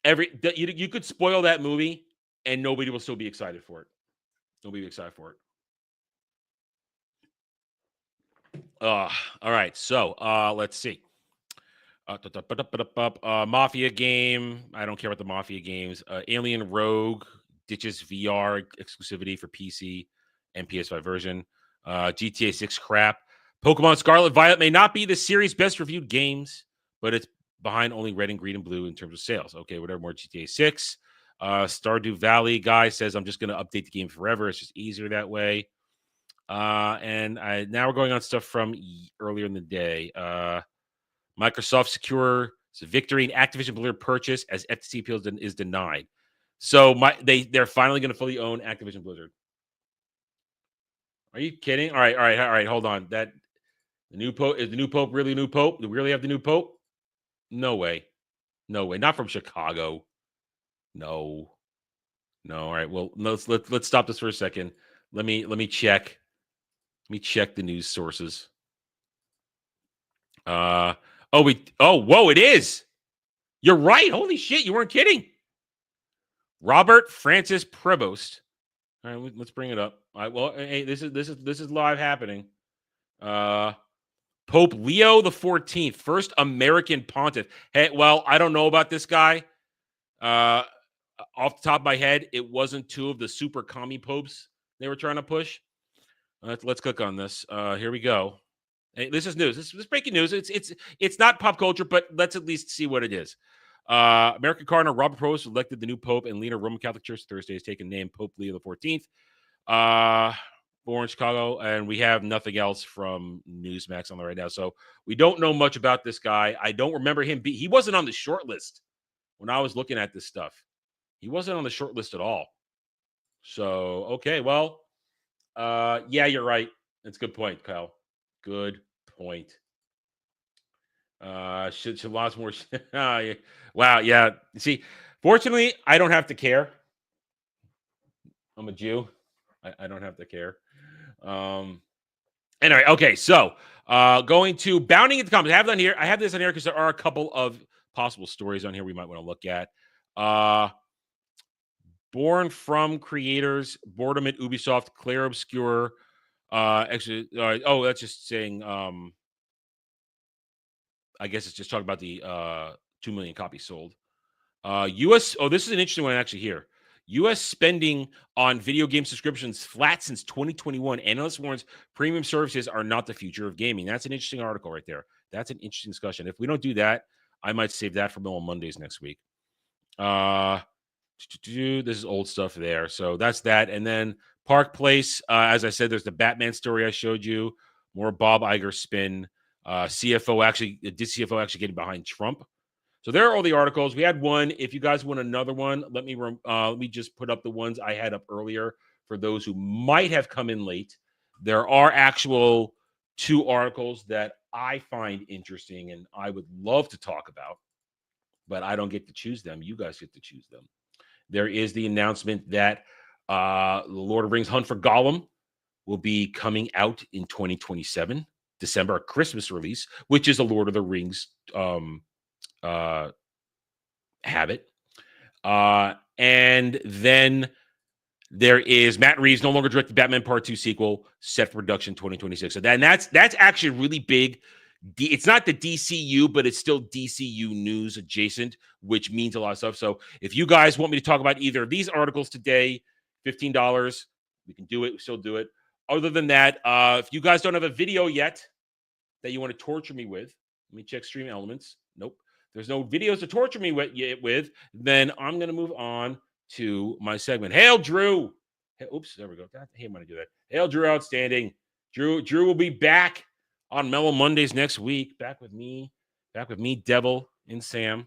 You could spoil that movie and nobody will still be excited for it. All right. So let's see. Mafia game. I don't care about the Mafia games. Alien Rogue ditches VR exclusivity for PC and PS5 version. GTA 6 crap. Pokemon Scarlet Violet may not be the series' best reviewed games, but it's behind only Red and Green and Blue in terms of sales. Okay, whatever. More GTA 6. Stardew Valley guy says, I'm just going to update the game forever. It's just easier that way. Now we're going on stuff from earlier in the day. Microsoft secures victory in Activision Blizzard purchase as FTC appeals is denied. So they're finally going to fully own Activision Blizzard. Are you kidding? All right. Hold on. The new pope is the new pope really a new pope? Do we really have the new pope? No way. Not from Chicago. No. All right. Well, let's stop this for a second. Let me check. Let me check the news sources. Whoa, it is. You're right. Holy shit, you weren't kidding. Robert Francis Prevost. All right, let's bring it up. All right, well, hey, this is live happening. Pope Leo the 14th, first American pontiff. Hey, well, I don't know about this guy. Off the top of my head, it wasn't two of the super commie popes they were trying to push. Let's click on this. Here we go. Hey, this is news. This is breaking news. It's not pop culture, but let's at least see what it is. American Cardinal Robert Probst elected the new pope and leader of Roman Catholic Church Thursday has taken name Pope Leo XIV. Born in Chicago, and we have nothing else from Newsmax on there right now. So we don't know much about this guy. I don't remember him. He wasn't on the short list when I was looking at this stuff. He wasn't on the short list at all. So, okay, well, yeah, you're right. That's a good point, Kyle. Good point. Should lots more. Wow, yeah. See, fortunately, I don't have to care. I'm a Jew. I don't have to care. Anyway, okay, so going to bounding into comments. I have that on here. I have this on here because there are a couple of possible stories on here we might want to look at. Born from creators, boredom at Ubisoft, Claire Obscure. Actually, that's just saying. I guess it's just talking about the 2 million copies sold. U.S. Oh, this is an interesting one actually here. U.S. spending on video game subscriptions flat since 2021. Analyst warns premium services are not the future of gaming. That's an interesting article right there. That's an interesting discussion. If we don't do that, I might save that for Mill on Mondays next week. This is old stuff there. So that's that. And then Park Place, as I said, there's the Batman story I showed you. More Bob Iger spin. CFO actually getting behind Trump. So there are all the articles. We had one. If you guys want another one, let me just put up the ones I had up earlier for those who might have come in late. There are actual 2 articles that I find interesting and I would love to talk about, but I don't get to choose them. You guys get to choose them. There is the announcement that the Lord of the Rings Hunt for Gollum will be coming out in 2027, December, a Christmas release, which is a Lord of the Rings habit. And then there is Matt Reeves no longer directed Batman Part 2 sequel set for production 2026. So that's actually really big. It's not the DCU, but it's still DCU news adjacent, which means a lot of stuff. So if you guys want me to talk about either of these articles today, $15, we can do it. We still do it. Other than that, if you guys don't have a video yet that you want to torture me with, let me check Stream Elements. Nope. There's no videos to torture me with. Then I'm going to move on to my segment. Hail, Drew. Hey, oops, there we go. Hey, I'm going to do that. Hail, Drew, outstanding. Drew will be back on Mellow Mondays next week. Back with me, Devil, and Sam.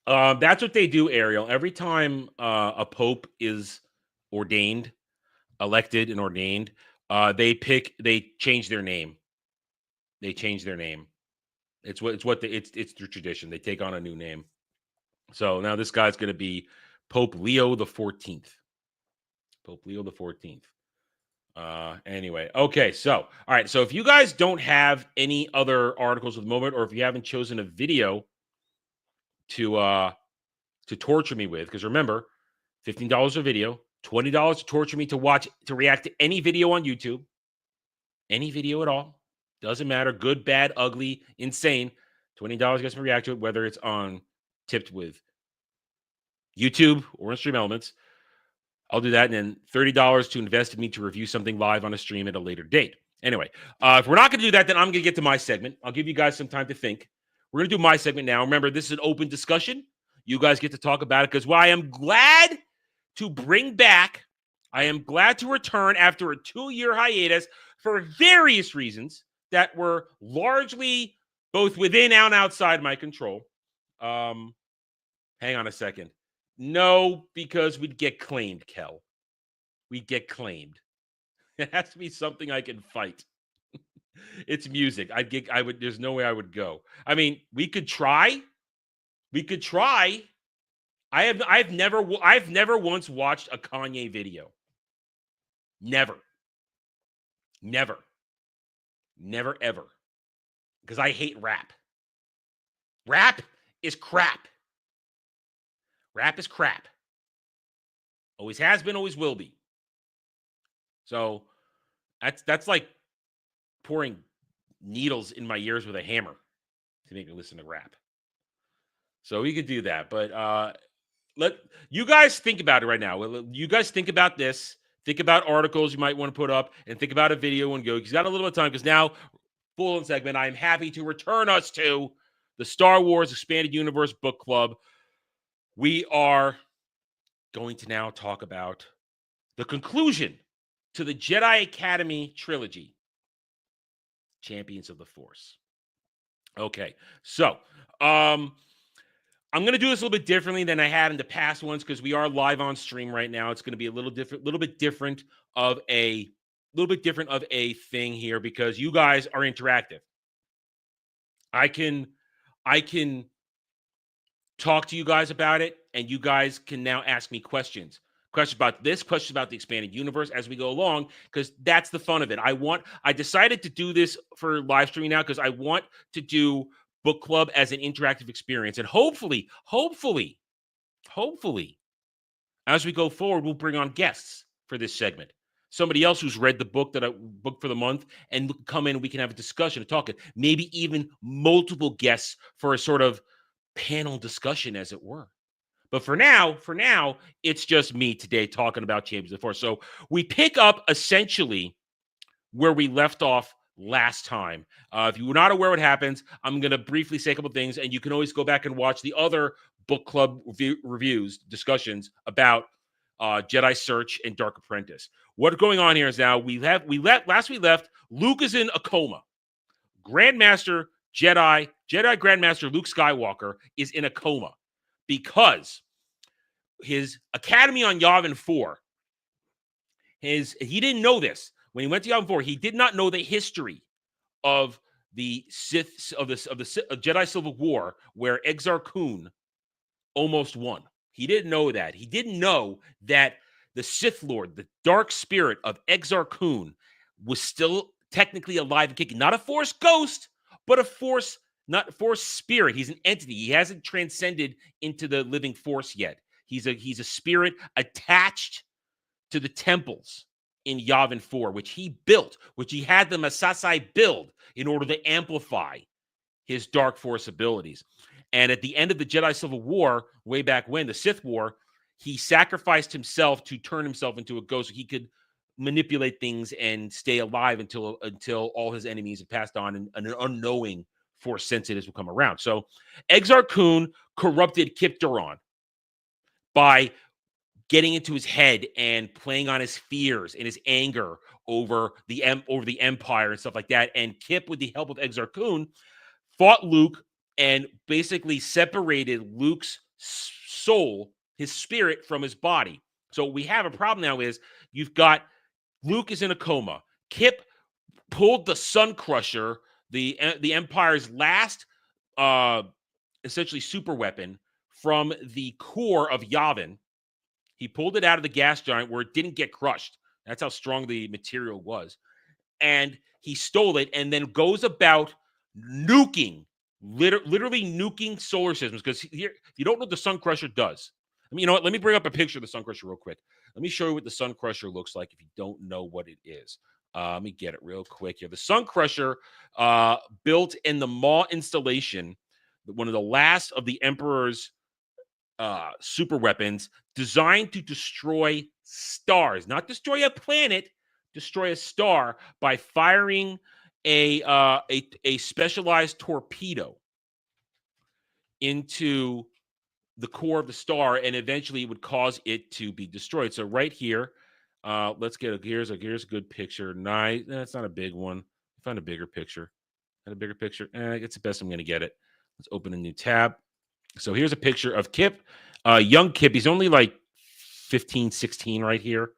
That's what they do, Ariel. Every time a pope is elected and ordained, they change their name. It's their tradition. They take on a new name. So now this guy's going to be Pope Leo the 14th. Pope Leo the 14th. Anyway, okay. So, all right. So if you guys don't have any other articles at the moment, or if you haven't chosen a video to torture me with, because remember, $15 a video, $20 to torture me to react to any video on YouTube, any video at all. Doesn't matter. Good, bad, ugly, insane. $20 gets me to react to it, whether it's on tipped with YouTube or in Stream Elements. I'll do that. And then $30 to invest in me to review something live on a stream at a later date. Anyway, if we're not going to do that, then I'm going to get to my segment. I'll give you guys some time to think. We're going to do my segment now. Remember, this is an open discussion. You guys get to talk about it because I am glad to bring back, I am glad to return after a 2-year hiatus for various reasons that were largely both within and outside my control. Hang on a second. No, because we'd get claimed, Kel. We'd get claimed. It has to be something I can fight. It's music. There's no way I would go. I mean, we could try. I've never once watched a Kanye video. Never, ever. Because I hate rap. Rap is crap. Rap is crap. Always has been, always will be. So that's like pouring needles in my ears with a hammer. to make me listen to rap. So we could do that. But let you guys think about it right now. You guys think about this. Think about articles you might want to put up, and think about a video and go. You've got a little bit of time because now, full segment, I am happy to return us to the Star Wars Expanded Universe Book Club. We are going to now talk about the conclusion to the Jedi Academy trilogy, Champions of the Force. Okay, so I'm going to do this a little bit differently than I had in the past ones because we are live on stream right now. It's going to be a little bit different of a thing here because you guys are interactive. I can talk to you guys about it, and you guys can now ask me questions about this, questions about the expanded universe as we go along, because that's the fun of it. I decided to do this for live streaming now because I want to do book club as an interactive experience, and hopefully, as we go forward, we'll bring on guests for this segment. Somebody else who's read the book for the month and come in, and we can have a discussion and talk it. Maybe even multiple guests for a sort of panel discussion, as it were. But for now, it's just me today talking about Champions of the Force. So we pick up essentially where we left off last time. If you were not aware what happens, I'm going to briefly say a couple things, and you can always go back and watch the other book club reviews, discussions about Jedi Search and Dark Apprentice. What's going on here is now we left Luke is in a coma. Grandmaster Jedi Grandmaster Luke Skywalker is in a coma because his academy on Yavin 4, he didn't know this. When he went to Yavin 4, he did not know the history of the Sith of Jedi Civil War, where Exar Kun almost won. He didn't know that. He didn't know that the Sith Lord, the dark spirit of Exar Kun, was still technically alive and kicking. Not a Force ghost, but a Force spirit. He's an entity. He hasn't transcended into the living Force yet. He's a spirit attached to the temples in Yavin 4, which he built, which he had the Masasai build in order to amplify his dark Force abilities. And at the end of the Jedi Civil War, way back when, the Sith War, he sacrificed himself to turn himself into a ghost so he could manipulate things and stay alive until all his enemies had passed on and an unknowing Force sensitives would come around. So Exar Kun corrupted Kip Duran by getting into his head and playing on his fears and his anger over the Empire and stuff like that. And Kip, with the help of Exar Kun, fought Luke and basically separated Luke's soul, his spirit, from his body. So we have a problem now is you've got Luke is in a coma. Kip pulled the Sun Crusher, the Empire's last essentially super weapon, from the core of Yavin. He pulled it out of the gas giant where it didn't get crushed. That's how strong the material was. And he stole it and then goes about nuking, literally nuking solar systems. Because here, if you don't know what the Sun Crusher does, I mean, you know what? Let me bring up a picture of the Sun Crusher real quick. Let me show you what the Sun Crusher looks like if you don't know what it is. Let me get it real quick here. The Sun Crusher, built in the Maw installation, one of the last of the Emperor's super weapons, designed to destroy stars, not destroy a planet, destroy a star by firing a specialized torpedo into the core of the star, and eventually it would cause it to be destroyed. So right here, let's get here's a good picture. Nice. That's not a big one. Find a bigger picture. Got a bigger picture. It's the best I'm going to get it. Let's open a new tab. So here's a picture of Kip, young Kip. He's only like 15, 16 right here.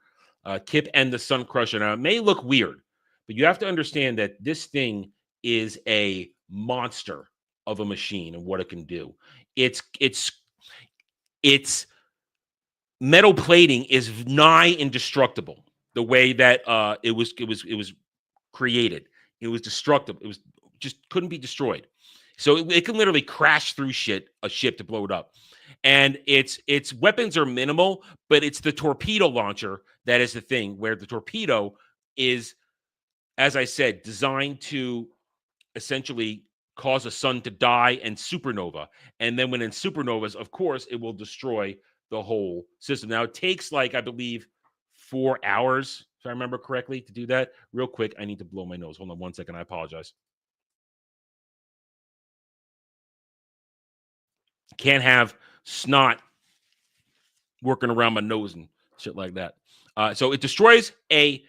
Kip and the Sun Crusher. Now, it may look weird, but you have to understand that this thing is a monster of a machine and what it can do. Its metal plating is nigh indestructible. The way that it was created, it was destructible. It was just couldn't be destroyed. So it can literally crash through a ship to blow it up. And its weapons are minimal, but it's the torpedo launcher that is the thing, where the torpedo is, as I said, designed to essentially cause a sun to die and supernova. And then when in supernovas, of course, it will destroy the whole system. Now, it takes like, I believe, 4 hours, if I remember correctly, to do that. Real quick, I need to blow my nose. Hold on 1 second. I apologize. Can't have snot working around my nose and shit like that. So it destroys a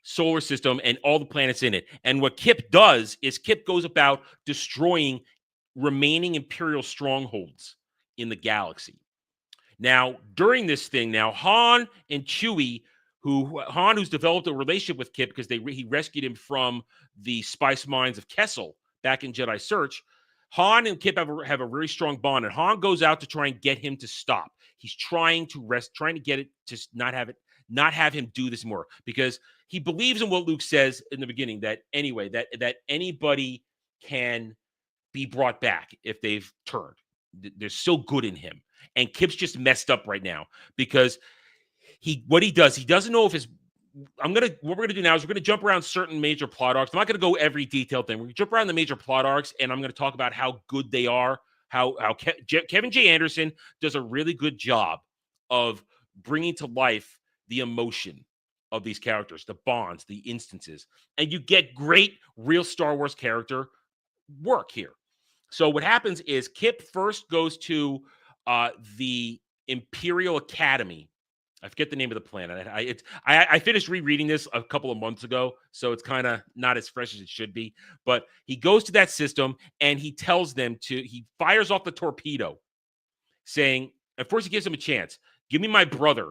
solar system and all the planets in it. And what Kip does is Kip goes about destroying remaining Imperial strongholds in the galaxy. Now, during this thing, Han and Chewie, who's developed a relationship with Kip because he rescued him from the spice mines of Kessel back in Jedi Search. Han and Kip have a very strong bond, and Han goes out to try and get him to stop. He's trying to get it to not have him do this more, because he believes in what Luke says in the beginning, that anyway, that anybody can be brought back if they've turned. There's so good in him. And Kip's just messed up right now because what he doesn't know if his what we're gonna do now is we're gonna jump around certain major plot arcs. I'm not gonna go every detailed thing. We're gonna jump around the major plot arcs, and I'm gonna talk about how good they are. How Kevin J. Anderson does a really good job of bringing to life the emotion of these characters, the bonds, the instances, and you get great real Star Wars character work here. So what happens is Kip first goes to the Imperial Academy. I forget the name of the planet. I finished rereading this a couple of months ago, so it's kind of not as fresh as it should be. But he goes to that system and he tells them he fires off the torpedo, saying, at first he gives them a chance. Give me my brother.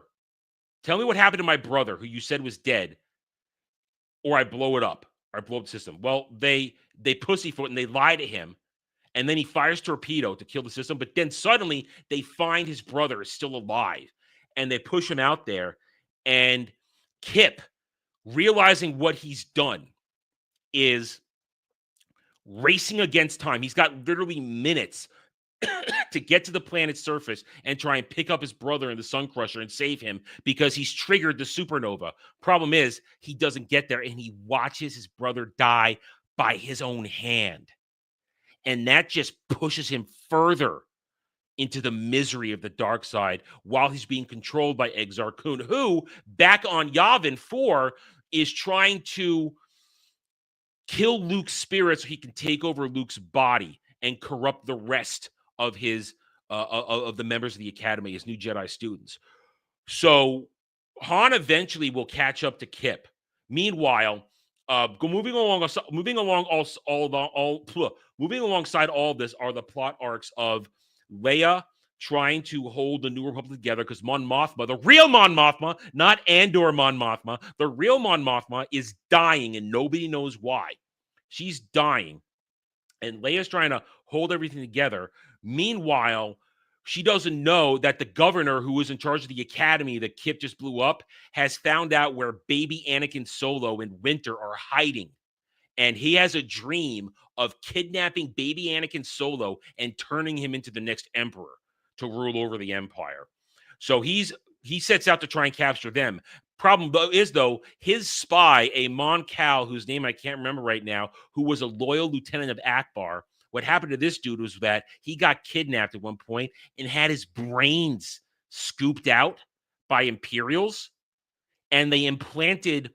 Tell me what happened to my brother, who you said was dead, or I blow it up. Or I blow up the system. Well, they pussyfoot and they lie to him. And then he fires torpedo to kill the system. But then suddenly they find his brother is still alive. And they push him out there. And Kip, realizing what he's done, is racing against time. He's got literally minutes to get to the planet's surface and try and pick up his brother in the Sun Crusher and save him, because he's triggered the supernova. Problem is, he doesn't get there, and he watches his brother die by his own hand. And that just pushes him further into the misery of the dark side while he's being controlled by Exar Kun, who, back on Yavin 4, is trying to kill Luke's spirit so he can take over Luke's body and corrupt the rest of his of the members of the Academy, his new Jedi students. So Han eventually will catch up to Kip. Meanwhile, moving alongside all of this are the plot arcs of Leia trying to hold the New Republic together, because Mon Mothma, the real Mon Mothma, not Andor Mon Mothma, the real Mon Mothma is dying and nobody knows why. She's dying. And Leia's trying to hold everything together. Meanwhile, she doesn't know that the governor who was in charge of the academy that Kip just blew up has found out where baby Anakin Solo and Winter are hiding. And he has a dream of kidnapping baby Anakin Solo and turning him into the next emperor to rule over the Empire. So he sets out to try and capture them. Problem is, though, his spy, a Mon Cal, whose name I can't remember right now, who was a loyal lieutenant of Akbar. What happened to this dude was that he got kidnapped at one point and had his brains scooped out by Imperials, and they implanted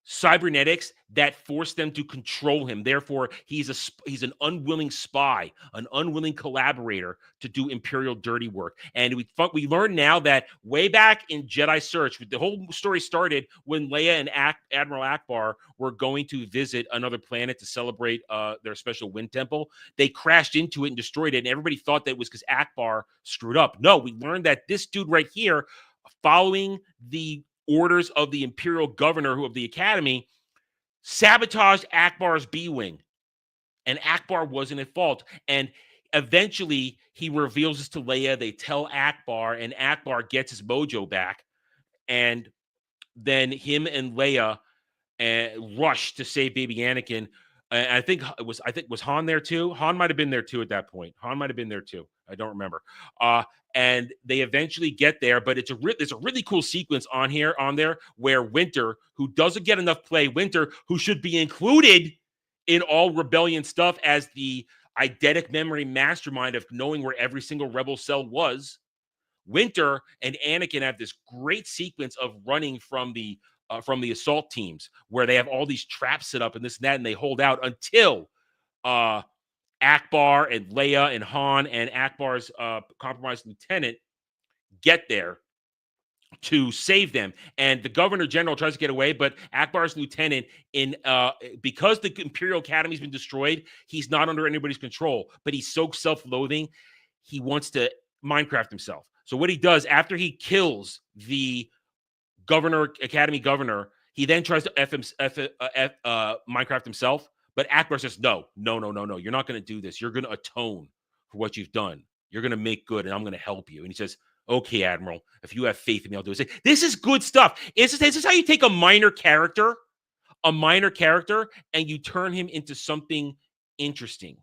cybernetics that forced them to control him. Therefore, he's an unwilling spy, an unwilling collaborator to do Imperial dirty work. And we learn now that way back in Jedi Search, the whole story started when Leia and Admiral Akbar were going to visit another planet to celebrate their special wind temple. They crashed into it and destroyed it, and everybody thought that it was because Akbar screwed up. No, we learned that this dude right here, following the orders of the Imperial governor of the Academy, sabotaged Akbar's B-Wing. And Akbar wasn't at fault. And eventually, he reveals this to Leia. They tell Akbar, and Akbar gets his mojo back. And then him and Leia rush to save baby Anakin. I think was Han there too? Han might have been there too at that point. Han might have been there too. I don't remember. And they eventually get there, but it's a really cool sequence on there where Winter, who doesn't get enough play, Winter, who should be included in all rebellion stuff as the eidetic memory mastermind of knowing where every single rebel cell was. Winter and Anakin have this great sequence of running from the assault teams where they have all these traps set up and this and that, and they hold out until Akbar and Leia and Han and Akbar's compromised lieutenant get there to save them. And the governor general tries to get away, but Akbar's lieutenant, because the Imperial Academy's been destroyed, he's not under anybody's control, but he's so self-loathing, he wants to Minecraft himself. So what he does after he kills the academy governor, he then tries to Minecraft himself. But Akbar says, no. You're not going to do this. You're going to atone for what you've done. You're going to make good, and I'm going to help you. And he says, okay, Admiral, if you have faith in me, I'll do it. This is good stuff. This is how you take a minor character, and you turn him into something interesting.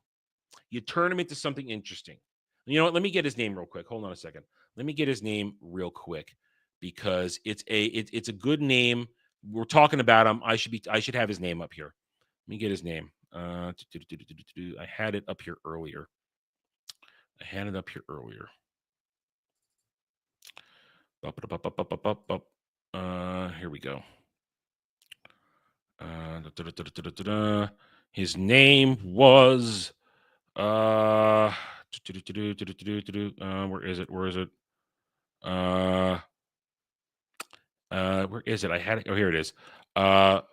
You know what? Let me get his name real quick. Hold on a second. Let me get his name real quick because it's a good name. We're talking about him. I should have his name up here. Let me get his name. I had it up here earlier. Here we go. His name was where is it? Where is it? I had it. Oh, here it is. Terpfen,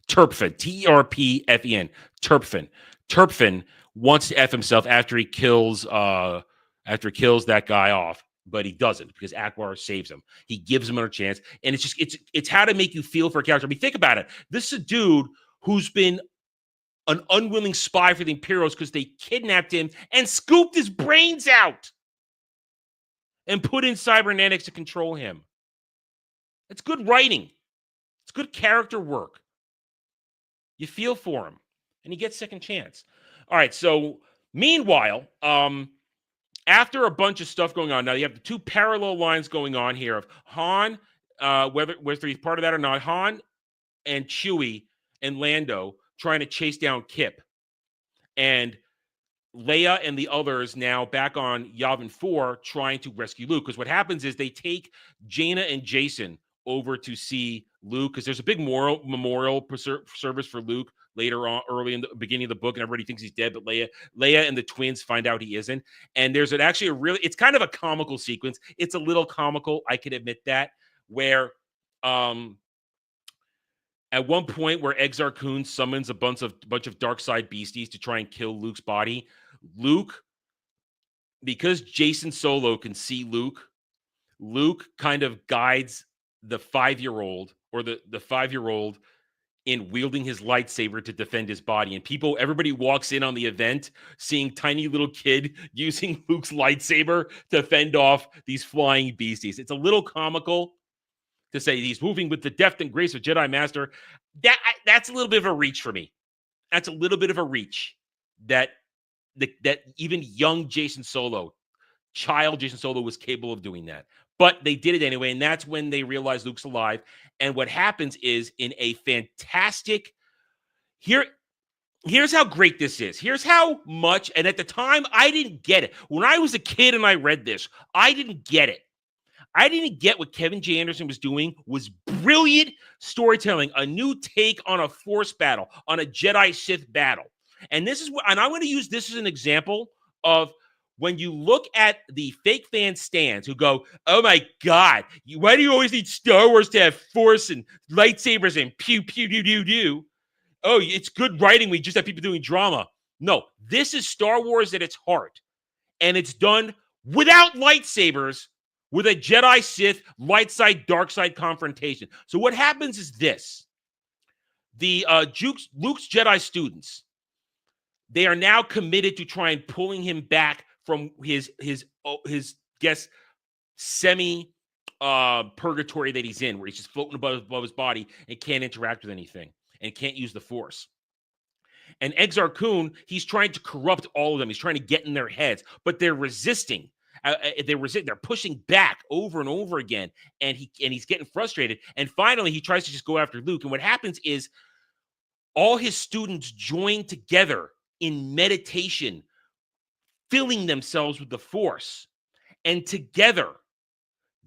Terpfen, Terpfen wants to F himself after he kills that guy off, but he doesn't because Akbar saves him. He gives him another chance, and it's how to make you feel for a character. I mean, think about it. This is a dude who's been an unwilling spy for the Imperials because they kidnapped him and scooped his brains out and put in cybernetics to control him. It's good writing. It's good character work. You feel for him, and he gets second chance. All right, so meanwhile, after a bunch of stuff going on, now you have the two parallel lines going on here of Han, whether he's part of that or not, Han and Chewie and Lando trying to chase down Kip. And Leia and the others now back on Yavin 4 trying to rescue Luke. Because what happens is they take Jaina and Jason over to see Luke because there's a big memorial service for Luke later on, early in the beginning of the book, and everybody thinks he's dead, but Leia and the twins find out he isn't. And there's it's kind of a comical sequence. It's a little comical, I can admit that, where at one point where Exar Kun summons a bunch of dark side beasties to try and kill Luke's body. Luke, because Jason Solo can see Luke kind of guides the 5-year-old or the 5-year-old in wielding his lightsaber to defend his body. And everybody walks in on the event seeing tiny little kid using Luke's lightsaber to fend off these flying beasties. It's a little comical to say he's moving with the deft and grace of Jedi Master. That's a little bit of a reach for me. That's a little bit of a reach that even young Jason Solo, child Jason Solo, was capable of doing that. But they did it anyway, and that's when they realized Luke's alive. And what happens is in a fantastic here's how great this is. Here's how much, and at the time, I didn't get it. When I was a kid and I read this, I didn't get it. I didn't get what Kevin J. Anderson was doing was brilliant storytelling, a new take on a Force battle, on a Jedi-Sith battle. And I'm going to use this as an example of when you look at the fake fan stands who go, oh my God, why do you always need Star Wars to have Force and lightsabers and pew, pew, do, do, do? Oh, it's good writing. We just have people doing drama. No, this is Star Wars at its heart. And it's done without lightsabers, with a Jedi-Sith light side, dark side confrontation. So what happens is this. The Luke's Jedi students, they are now committed to try and pulling him back from his guess semi purgatory that he's in, where he's just floating above his body and can't interact with anything and can't use the Force. And Exar Kun, he's trying to corrupt all of them. He's trying to get in their heads, but they're resisting. They're pushing back over and over again, and he's getting frustrated. And finally, he tries to just go after Luke. And what happens is all his students join together in meditation, filling themselves with the Force, and together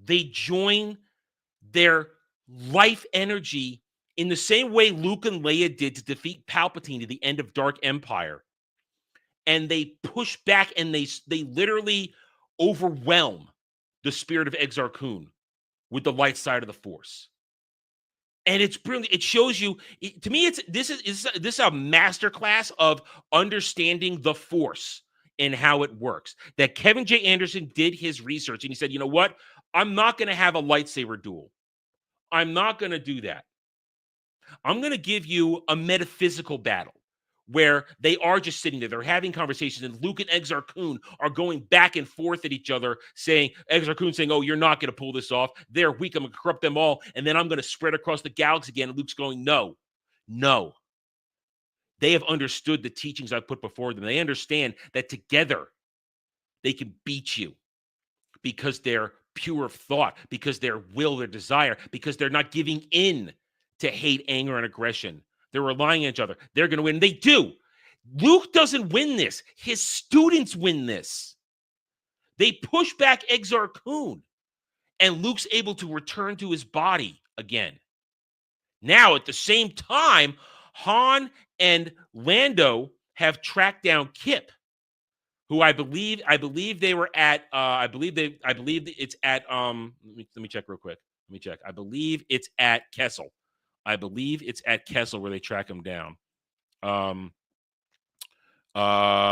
they join their life energy in the same way Luke and Leia did to defeat Palpatine at the end of Dark Empire. And they push back, and they literally overwhelm the spirit of Exar Kun with the light side of the Force. And it's brilliant. It shows you, to me, this is a masterclass of understanding the Force and how it works. That Kevin J. Anderson did his research, and he said, you know what? I'm not going to have a lightsaber duel. I'm not going to do that. I'm going to give you a metaphysical battle where they are just sitting there. They're having conversations, and Luke and Exar Kun are going back and forth at each other, saying, Exar Kun saying, oh, you're not going to pull this off. They're weak. I'm going to corrupt them all, and then I'm going to spread across the galaxy again. And Luke's going, no. They have understood the teachings I've put before them. They understand that together they can beat you because they're pure of thought, because their will, their desire, because they're not giving in to hate, anger, and aggression. They're relying on each other. They're going to win. They do. Luke doesn't win this. His students win this. They push back Exar Kun, and Luke's able to return to his body again. Now, at the same time, Han and Lando have tracked down Kip, who I believe they were at. I believe it's at. Let me check real quick. Let me check. I believe it's at Kessel. Where they track him down. No,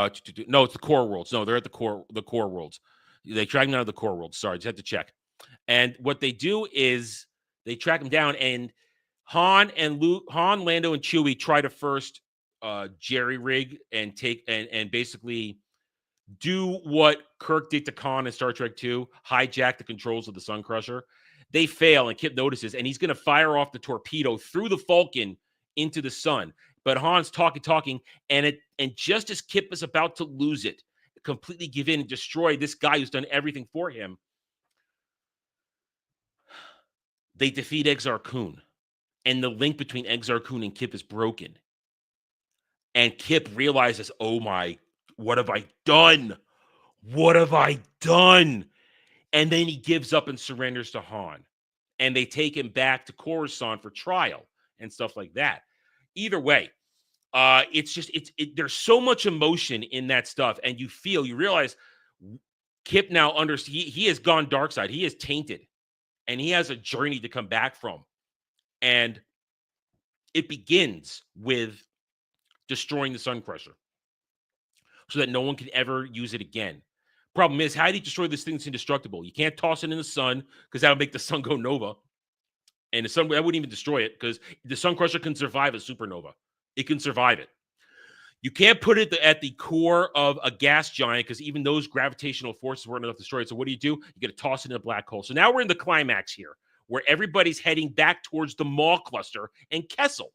it's the core worlds. No, they're at the core worlds. They track him down to the core worlds. Sorry, just had to check. And what they do is they track him down, and Han, Lando, and Chewie try to first jerry rig and take and basically do what Kirk did to Khan in Star Trek II, hijack the controls of the Sun Crusher. They fail, and Kip notices, and he's going to fire off the torpedo through the Falcon into the sun. But Han's talking, and just as Kip is about to lose it, completely give in and destroy this guy who's done everything for him, they defeat Exar Kun. And the link between Exar Kun and Kip is broken. And Kip realizes, oh my, what have I done? And then he gives up and surrenders to Han. And they take him back to Coruscant for trial and stuff like that. Either way, there's so much emotion in that stuff. And you realize Kip now he has gone dark side. He is tainted. And he has a journey to come back from. And it begins with destroying the Sun Crusher so that no one can ever use it again. Problem is, how do you destroy this thing that's indestructible? You can't toss it in the sun because that would make the sun go nova. And the sun, that wouldn't even destroy it because the Sun Crusher can survive a supernova. It can survive it. You can't put it at the core of a gas giant because even those gravitational forces weren't enough to destroy it. So what do? You got to toss it in a black hole. So now we're in the climax here where everybody's heading back towards the Maw cluster and Kessel.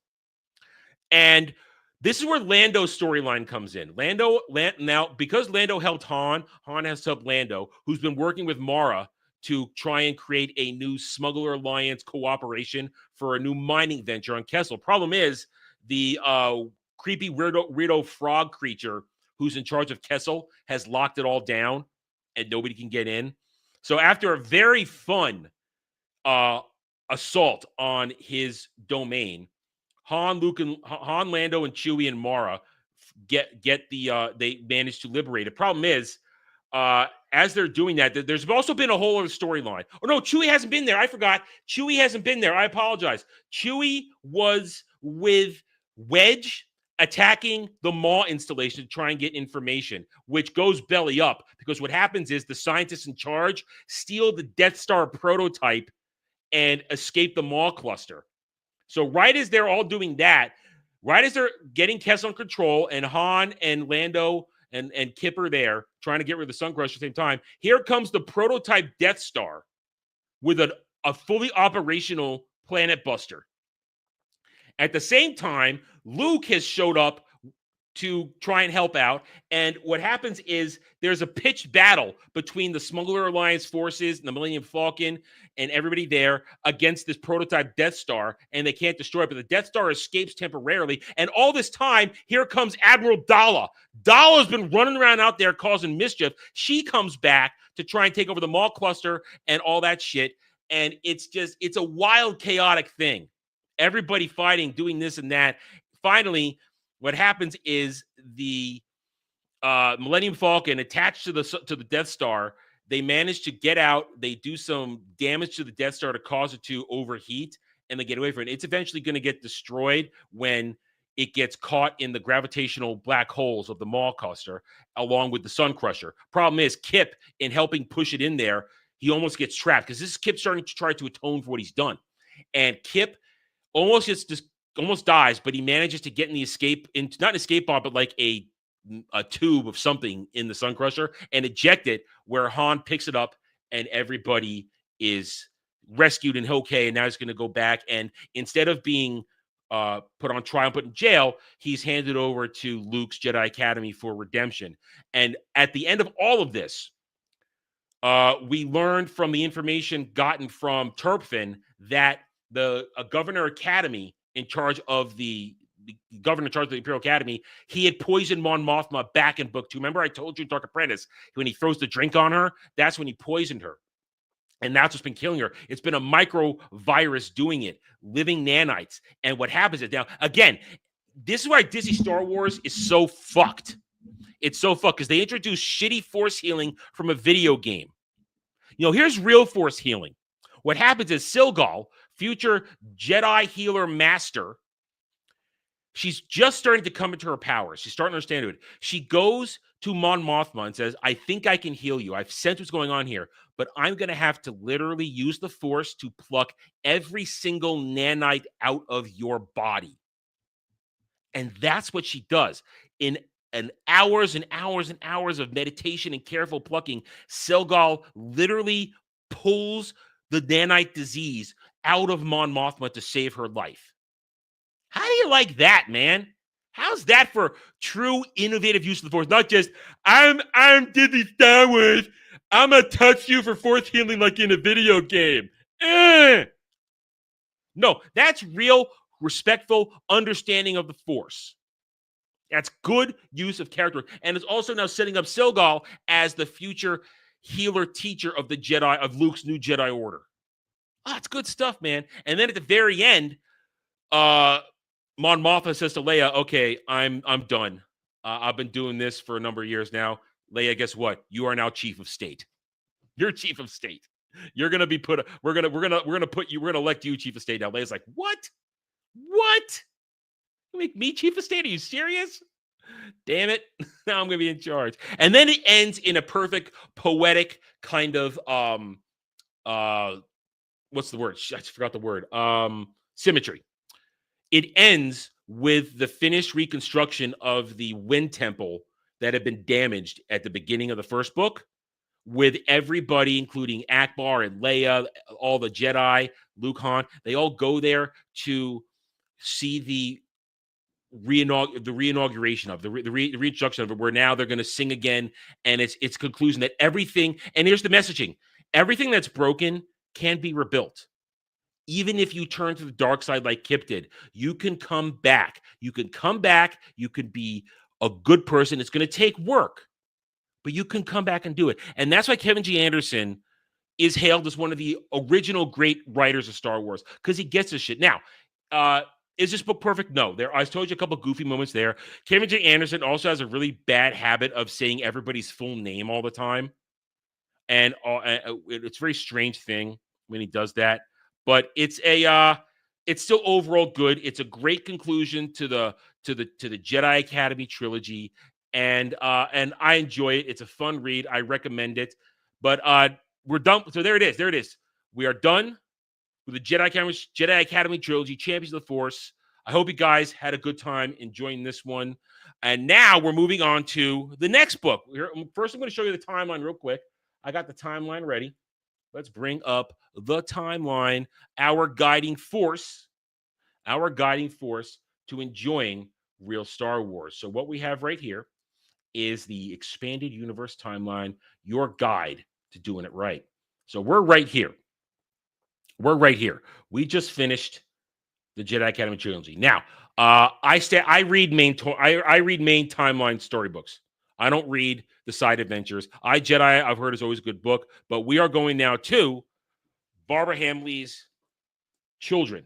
And this is where Lando's storyline comes in. Now, because Lando helped Han has helped Lando, who's been working with Mara to try and create a new Smuggler Alliance cooperation for a new mining venture on Kessel. Problem is, the creepy weirdo frog creature who's in charge of Kessel has locked it all down, and nobody can get in. So after a very fun assault on his domain, Han, Lando, and Chewie and Mara they manage to liberate it. Problem is, as they're doing that, there's also been a whole other storyline. Oh no, Chewie hasn't been there. I forgot. Chewie hasn't been there. I apologize. Chewie was with Wedge attacking the Maw installation to try and get information, which goes belly up because what happens is the scientists in charge steal the Death Star prototype and escape the Maw cluster. So right as they're all doing that, right as they're getting Kessel in control and Han and Lando and Kip are there trying to get rid of the Sun Crusher at the same time, here comes the prototype Death Star with a fully operational planet buster. At the same time, Luke has showed up to try and help out. And what happens is there's a pitched battle between the Smuggler Alliance forces and the Millennium Falcon and everybody there against this prototype Death Star, and they can't destroy it, but the Death Star escapes temporarily. And all this time, here comes Admiral Dala. Dala's been running around out there causing mischief. She comes back to try and take over the mall cluster and all that shit. And it's a wild, chaotic thing. Everybody fighting, doing this and that. Finally, what happens is the Millennium Falcon attached to the Death Star, they manage to get out. They do some damage to the Death Star to cause it to overheat, and they get away from it. It's eventually going to get destroyed when it gets caught in the gravitational black holes of the mall cluster, along with the Sun Crusher. Problem is, Kip, in helping push it in there, he almost gets trapped because this is Kip starting to try to atone for what he's done. And Kip almost dies, but he manages to get in the not an escape pod, but like a tube of something in the Sun Crusher and eject it, where Han picks it up and everybody is rescued and okay. And now he's going to go back, and instead of being put on trial and put in jail, he's handed over to Luke's Jedi Academy for redemption. And at the end of all of this, we learned from the information gotten from Turpin that the Governor Academy in charge of the governor in charge of the Imperial Academy, he had poisoned Mon Mothma back in book 2. Remember I told you in Dark Apprentice, when he throws the drink on her, that's when he poisoned her. And that's what's been killing her. It's been a microvirus doing it, living nanites. And what happens is, now, again, this is why Disney Star Wars is so fucked. It's so fucked because they introduced shitty force healing from a video game. You know, here's real force healing. What happens is Silgal, future Jedi healer master, she's just starting to come into her powers. She's starting to understand it. She goes to Mon Mothma and says, I think I can heal you. I've sensed what's going on here, but I'm going to have to literally use the Force to pluck every single nanite out of your body. And that's what she does. In hours and hours and hours of meditation and careful plucking, Silgal literally pulls the nanite disease out of Mon Mothma to save her life. How do you like that, man? How's that for true innovative use of the Force? Not just, I'm Disney Star Wars, I'm gonna touch you for force healing like in a video game. No, that's real, respectful understanding of the Force. That's good use of character. And it's also now setting up Silgal as the future healer teacher of the Jedi, of Luke's new Jedi Order. Oh, it's good stuff, man. And then at the very end, Mon Mothma says to Leia, okay, I'm done. I've been doing this for a number of years now. Leia, guess what? You are now chief of state. You're chief of state. You're gonna be put. We're gonna elect you chief of state now. Leia's like, what? What? You make me chief of state? Are you serious? Damn it! Now I'm gonna be in charge. And then it ends in a perfect poetic kind of what's the word? I forgot the word. Symmetry. It ends with the finished reconstruction of the Wind Temple that had been damaged at the beginning of the first book, with everybody, including Akbar and Leia, all the Jedi, Luke, Han, they all go there to see the reinauguration of the reintroduction of it, where now they're going to sing again, and it's conclusion that everything, and here's the messaging, everything that's broken can be rebuilt. Even if you turn to the dark side like Kip did, you can come back. You can come back. You can be a good person. It's going to take work, but you can come back and do it. And that's why Kevin G. Anderson is hailed as one of the original great writers of Star Wars, because he gets this shit. Now, is this book perfect? No. I told you a couple goofy moments there. Kevin J. Anderson also has a really bad habit of saying everybody's full name all the time. And it's a very strange thing when he does that. But it's still overall good. It's a great conclusion to the Jedi Academy trilogy. And I enjoy it. It's a fun read. I recommend it. But we're done. So there it is. There it is. We are done with the Jedi Academy trilogy, Champions of the Force. I hope you guys had a good time enjoying this one. And now we're moving on to the next book. First, I'm going to show you the timeline real quick. I got the timeline ready. Let's bring up the timeline, our guiding force to enjoying Real Star Wars. So what we have right here is the expanded universe timeline, your guide to doing it right. So we're right here. We're right here. We just finished the Jedi Academy trilogy. Now, I read I read main timeline storybooks. I don't read the side adventures. Jedi, I've heard, is always a good book, but we are going now to Barbara Hamley's Children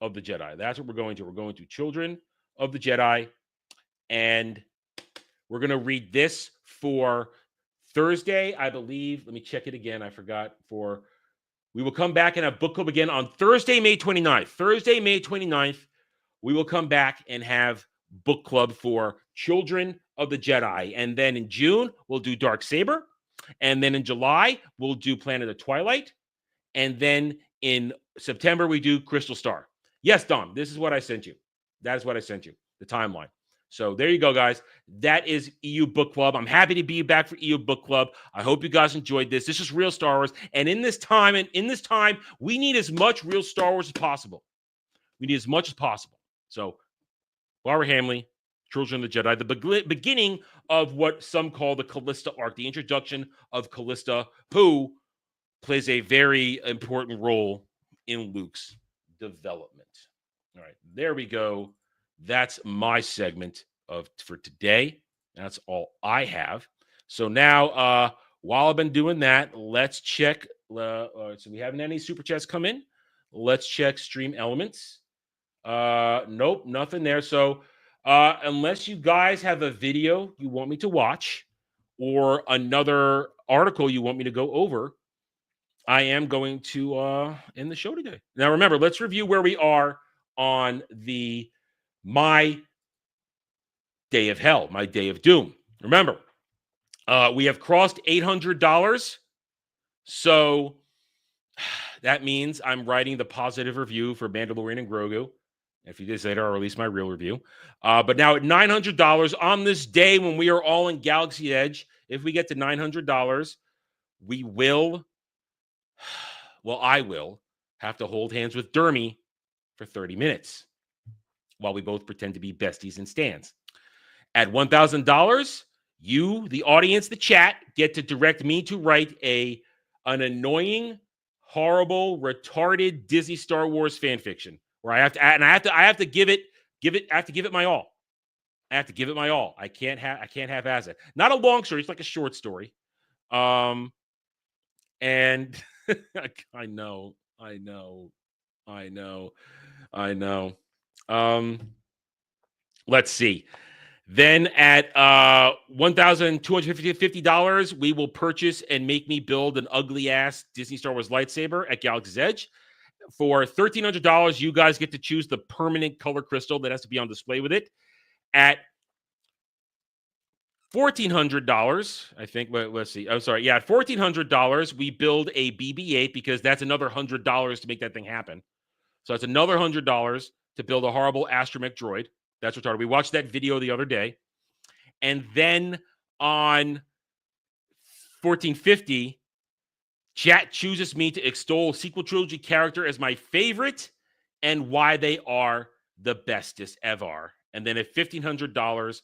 of the Jedi. That's what we're going to. We're going to Children of the Jedi, and we're going to read this for Thursday, I believe. Let me check it again. I forgot. We will come back and have book club again on Thursday, May 29th. Thursday, May 29th, we will come back and have book club for Children of the Jedi. And then in June, we'll do Darksaber. And then in July, we'll do Planet of Twilight. And then in September, we do Crystal Star. Yes, Dom, this is what I sent you. That is what I sent you, the timeline. So there you go, guys. That is EU Book Club. I'm happy to be back for EU Book Club. I hope you guys enjoyed this. This is Real Star Wars. And in this time, we need as much Real Star Wars as possible. We need as much as possible. So Barbara Hamley, Children of the Jedi, the beginning of what some call the Callista arc, the introduction of Callista, who plays a very important role in Luke's development. All right, there we go. That's my segment for today. That's all I have. So now, while I've been doing that, let's check. So we haven't had any super chats come in. Let's check Stream Elements. Nope, nothing there. So unless you guys have a video you want me to watch or another article you want me to go over, I am going to end the show today. Now, remember, let's review where we are on my day of hell, my day of doom. Remember, we have crossed $800. So that means I'm writing the positive review for Mandalorian and Grogu. A few days later, I'll release my real review. But now at $900 on this day when we are all in Galaxy Edge, if we get to $900, we will, I will have to hold hands with Dermy for 30 minutes while we both pretend to be besties and stans. At $1,000, you, the audience, the chat, get to direct me to write an annoying, horrible, retarded Disney Star Wars fan fiction where I have to give it my all. I have to give it my all. I can't have it. Not a long story. It's like a short story. And I know. Let's see. Then at $1,250, we will purchase and make me build an ugly ass Disney Star Wars lightsaber at Galaxy's Edge. For $1,300, you guys get to choose the permanent color crystal that has to be on display with it. At $1,400, I think. Let's see. I'm sorry. Yeah, at $1,400, we build a BB-8 because that's another $100 to make that thing happen. So it's another $100 to build a horrible astromech droid. That's retarded. We watched that video the other day. And then on $1,450, chat chooses me to extol a sequel trilogy character as my favorite and why they are the bestest ever. And then at $1,500,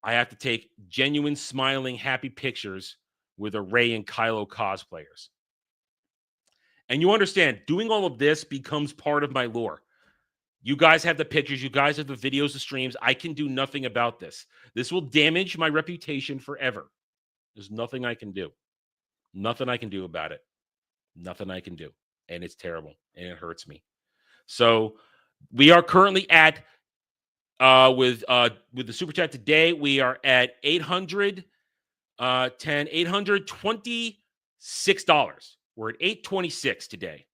I have to take genuine, smiling, happy pictures with Rey and Kylo cosplayers. And you understand, doing all of this becomes part of my lore. You guys have the pictures. You guys have the videos, the streams. I can do nothing about this. This will damage my reputation forever. There's nothing I can do. Nothing I can do about it. Nothing I can do. And it's terrible. And it hurts me. So we are currently at, with the Super Chat today, we are at $826. We're at $826 today.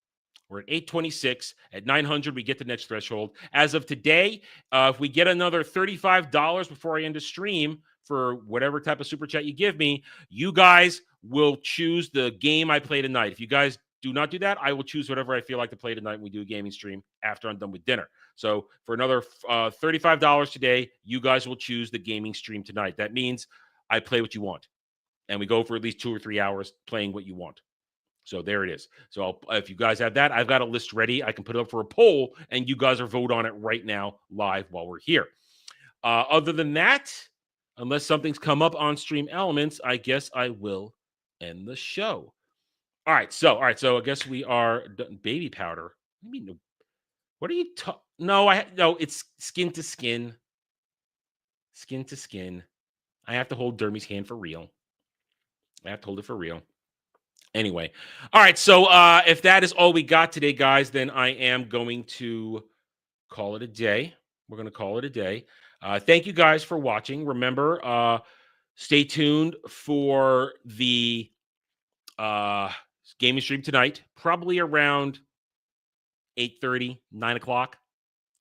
We're at $826. At $900, we get the next threshold. As of today, if we get another $35 before I end the stream for whatever type of super chat you give me, you guys will choose the game I play tonight. If you guys do not do that, I will choose whatever I feel like to play tonight when we do a gaming stream after I'm done with dinner. So for another $35 today, you guys will choose the gaming stream tonight. That means I play what you want. And we go for at least 2 or 3 hours playing what you want. So there it is. So if you guys have that, I've got a list ready. I can put it up for a poll, and you guys are vote on it right now live while we're here. Other than that, unless something's come up on Stream Elements, I guess I will end the show. All right, so I guess we are done. Baby powder. I mean, what are you talking? No, it's skin to skin. Skin to skin. I have to hold Dermy's hand for real. I have to hold it for real. Anyway, all right. So if that is all we got today, guys, then I am going to call it a day. We're going to call it a day. Thank you guys for watching. Remember, stay tuned for the gaming stream tonight, probably around 8:30, 9 o'clock,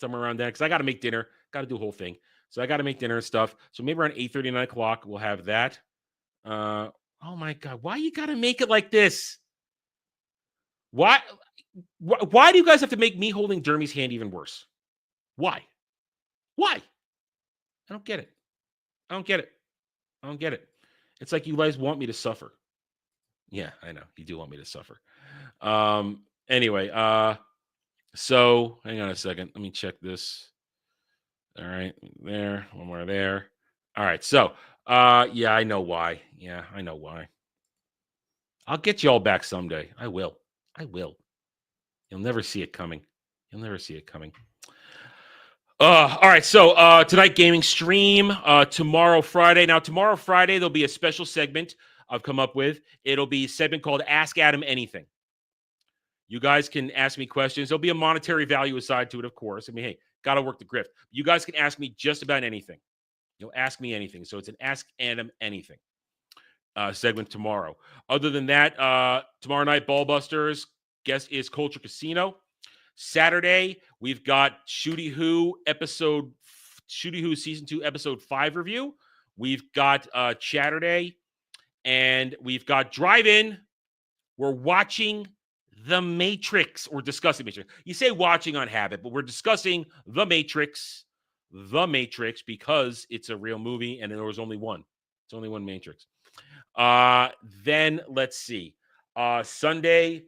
somewhere around there, because I got to make dinner, got to do a whole thing. So I got to make dinner and stuff. So maybe around 8:30, 9 o'clock, we'll have that. Oh my God, why you got to make it like this? Why do you guys have to make me holding Dermy's hand even worse? Why? I don't get it. I don't get it. It's like you guys want me to suffer. Yeah, I know. You do want me to suffer. Anyway, so hang on a second. Let me check this. All right, there. One more there. All right, so yeah, I know why. Yeah, I know why. I'll get you all back someday. I will. You'll never see it coming. All right, so tonight gaming stream, tomorrow Friday. Now tomorrow Friday there'll be a special segment I've come up with. It'll be a segment called Ask Adam Anything. You guys can ask me questions. There'll be a monetary value aside to it, of course. I mean, hey, gotta work the grift. You guys can ask me just about anything. You'll ask me anything. So it's an Ask Adam Anything segment tomorrow. Other than that, tomorrow night, Ballbusters, guest is Culture Casino. Saturday, we've got Shooty Who Season 2, Episode 5 review. We've got Chatterday, and we've got Drive-In. We're watching The Matrix, or discussing Matrix. You say watching on habit, but we're discussing The Matrix, because it's a real movie, and there was only one. It's only one Matrix. Then, let's see. Sunday,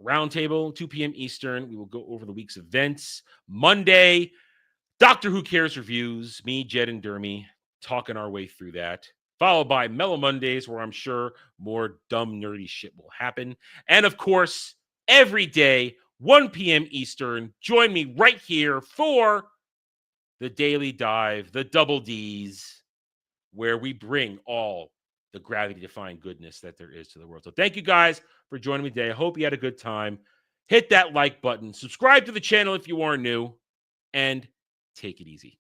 Roundtable, 2 p.m. Eastern. We will go over the week's events. Monday, Doctor Who Cares reviews. Me, Jed, and Dermy talking our way through that. Followed by Mellow Mondays, where I'm sure more dumb, nerdy shit will happen. And, of course, every day, 1 p.m. Eastern, join me right here for the Daily Dive, the Double Ds, where we bring all the gravity-defying goodness that there is to the world. So thank you guys for joining me today. I hope you had a good time. Hit that like button. Subscribe to the channel if you are new. And take it easy.